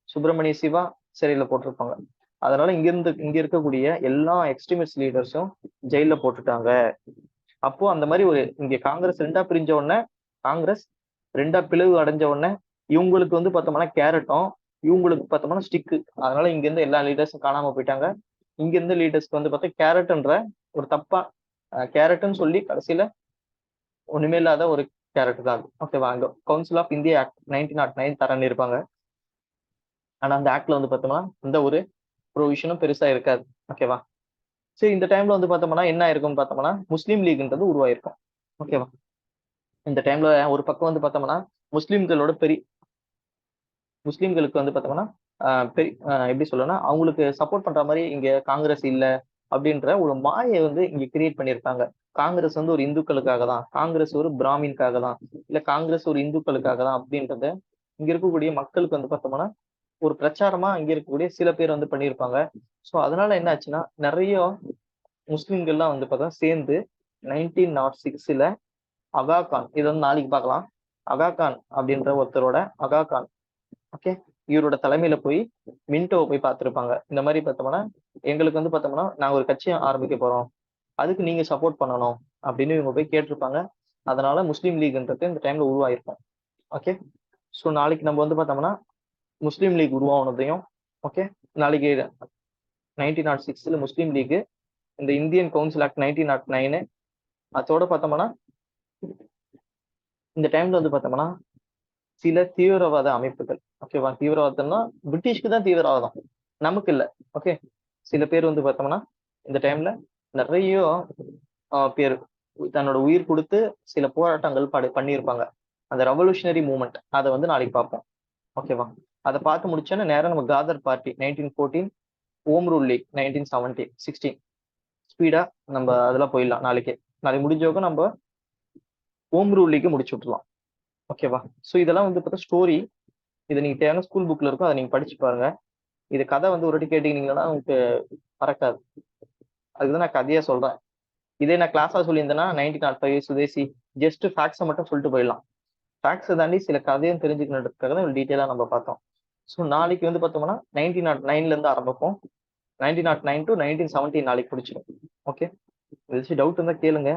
சுப்பிரமணிய சிவா சிறையில போட்டிருப்பாங்க. அதனால இங்க இருக்கக்கூடிய எல்லா எக்ஸ்ட்ரீமிஸ்ட் லீடர்ஸும் ஜெயில போட்டுட்டாங்க. அப்போ அந்த மாதிரி ஒரு இங்க காங்கிரஸ் ரெண்டா பிரிஞ்ச உடனே, காங்கிரஸ் ரெண்டா பிளவு அடைஞ்ச உடனே இவங்களுக்கு வந்து பார்த்தோம்னா கேரட்டும், இவங்களுக்கு பார்த்தோம்னா ஸ்டிக்கு. அதனால இங்க இருந்து எல்லா லீடர்ஸும் காணாம போயிட்டாங்க. இங்க இருந்து லீடர்ஸ்க்கு வந்து பார்த்தா கேரட்ன்ற ஒரு தப்பா கேரட்னு சொல்லி கடைசியில ஒண்ணுமே இல்லாத ஒரு கேரட் தான் அது. ஓகேவா, அங்க கவுன்சில் ஆஃப் இந்தியா ஆக்ட் 1909 தரன்னு இருப்பாங்க. ஆனா அந்த ஆக்ட்ல வந்து பார்த்தோம்னா இந்த ஒரு ப்ரொவிஷனும் பெருசா இருக்காது. ஓகேவா, சரி, இந்த டைம்ல வந்து பார்த்தோம்னா என்ன ஆயிருக்கும்னு பார்த்தோம்னா முஸ்லீம் லீக்ன்றது உருவாயிருக்கும். ஓகேவா, இந்த டைம்ல ஒரு பக்கம் வந்து பார்த்தோம்னா முஸ்லீம்களோட முஸ்லீம்களுக்கு வந்து பார்த்தோம்னா எப்படி சொல்லணும்னா அவங்களுக்கு சப்போர்ட் பண்ற மாதிரி இங்க காங்கிரஸ் இல்ல அப்படின்ற ஒரு மாயை வந்து இங்க கிரியேட் பண்ணியிருக்காங்க. காங்கிரஸ் வந்து ஒரு இந்துக்களுக்காக தான், காங்கிரஸ் ஒரு பிராமின்காக தான், இல்ல காங்கிரஸ் ஒரு இந்துக்களுக்காக தான் அப்படின்றத இங்க இருக்கக்கூடிய மக்களுக்கு வந்து பார்த்தோம்னா ஒரு பிரச்சாரமா இங்க இருக்கக்கூடிய சில பேர் வந்து பண்ணியிருப்பாங்க. ஸோ அதனால என்ன ஆச்சுன்னா நிறைய முஸ்லிம்கள்லாம் வந்து பார்த்தா சேர்ந்து 1906 அகா கான், இது வந்து நாளைக்கு பார்க்கலாம். அகா கான் அப்படின்ற ஒருத்தரோட, அகா கான், ஓகே, இவரோட தலைமையில போய் மின்டோவை போய் பார்த்திருப்பாங்க. இந்த மாதிரி பார்த்தோம்னா எங்களுக்கு வந்து பார்த்தோம்னா நாங்க ஒரு கட்சியை ஆரம்பிக்க போறோம், அதுக்கு நீங்க சப்போர்ட் பண்ணணும் அப்படின்னு இவங்க போய் கேட்டிருப்பாங்க. அதனால முஸ்லீம் லீக்ன்றது இந்த டைம்ல உருவாயிருக்கும். ஓகே, ஸோ நாளைக்கு நம்ம வந்து பார்த்தோம்னா முஸ்லீம் லீக் உருவானதையும், ஓகே, நாளைக்கு 1906 முஸ்லீம் லீக், இந்த இந்தியன் கவுன்சில் ஆக்ட் 1909, அதோட பார்த்தோம்னா இந்த டைம்ல வந்து பார்த்தோம்னா சில தீவிரவாத அமைப்புகள், ஓகேவா, தீவிரவாதம்னா பிரிட்டிஷ்க்கு தான் தீவிரவாதம், நமக்கு இல்ல. ஓகே, சில பேர் வந்து பார்த்தோம்னா இந்த டைம்ல நிறைய பேர் தன்னோட உயிர் கொடுத்து சில போராட்டங்கள் பண்ணியிருப்பாங்க. அந்த ரெவல்யூஷனரி மூவ்மெண்ட் அதை வந்து நாளைக்கு பார்ப்போம். ஓகேவா, அதை பார்த்து முடிச்சோன்னா நேரம் நம்ம Ghadar party 1914, home rule league 1916 ஸ்பீடா நம்ம அதெல்லாம் போயிடலாம். நாளைக்கு முடிஞ்சவங்க நம்ம ஓம் ரூல் லீக் முடிச்சு விட்டுலாம். ஓகேவா, ஸோ இதெல்லாம் வந்து பார்த்தா ஸ்டோரி. இதை நீங்க தேவையான ஸ்கூல் புக்ல இருக்கும், அதை நீங்க படிச்சு பாருங்க. இது கதை வந்து ஒரு வாட்டி கேட்டீங்கன்னா உங்களுக்கு மறக்காது. அதுதான் நான் கதையா சொல்றேன். இதே நான் கிளாஸா சொல்லியிருந்தேன்னா 1905 சுதேசி ஜஸ்ட் ஃபேக்ட்ஸை மட்டும் சொல்லிட்டு போயிடலாம். ஃபேக்ட்ஸை தாண்டி சில கதையும் தெரிஞ்சுக்கணுன்றதுக்காக தான் டீட்டெயிலாக நம்ம பார்த்தோம். ஸோ நாளைக்கு வந்து பார்த்தோம்னா 1909 இருந்து ஆரம்பிப்போம். 1909 to 1917 நாளைக்கு முடிச்சிடும். ஓகே, ஏதாச்சும் டவுட் இருந்தால் கேளுங்க.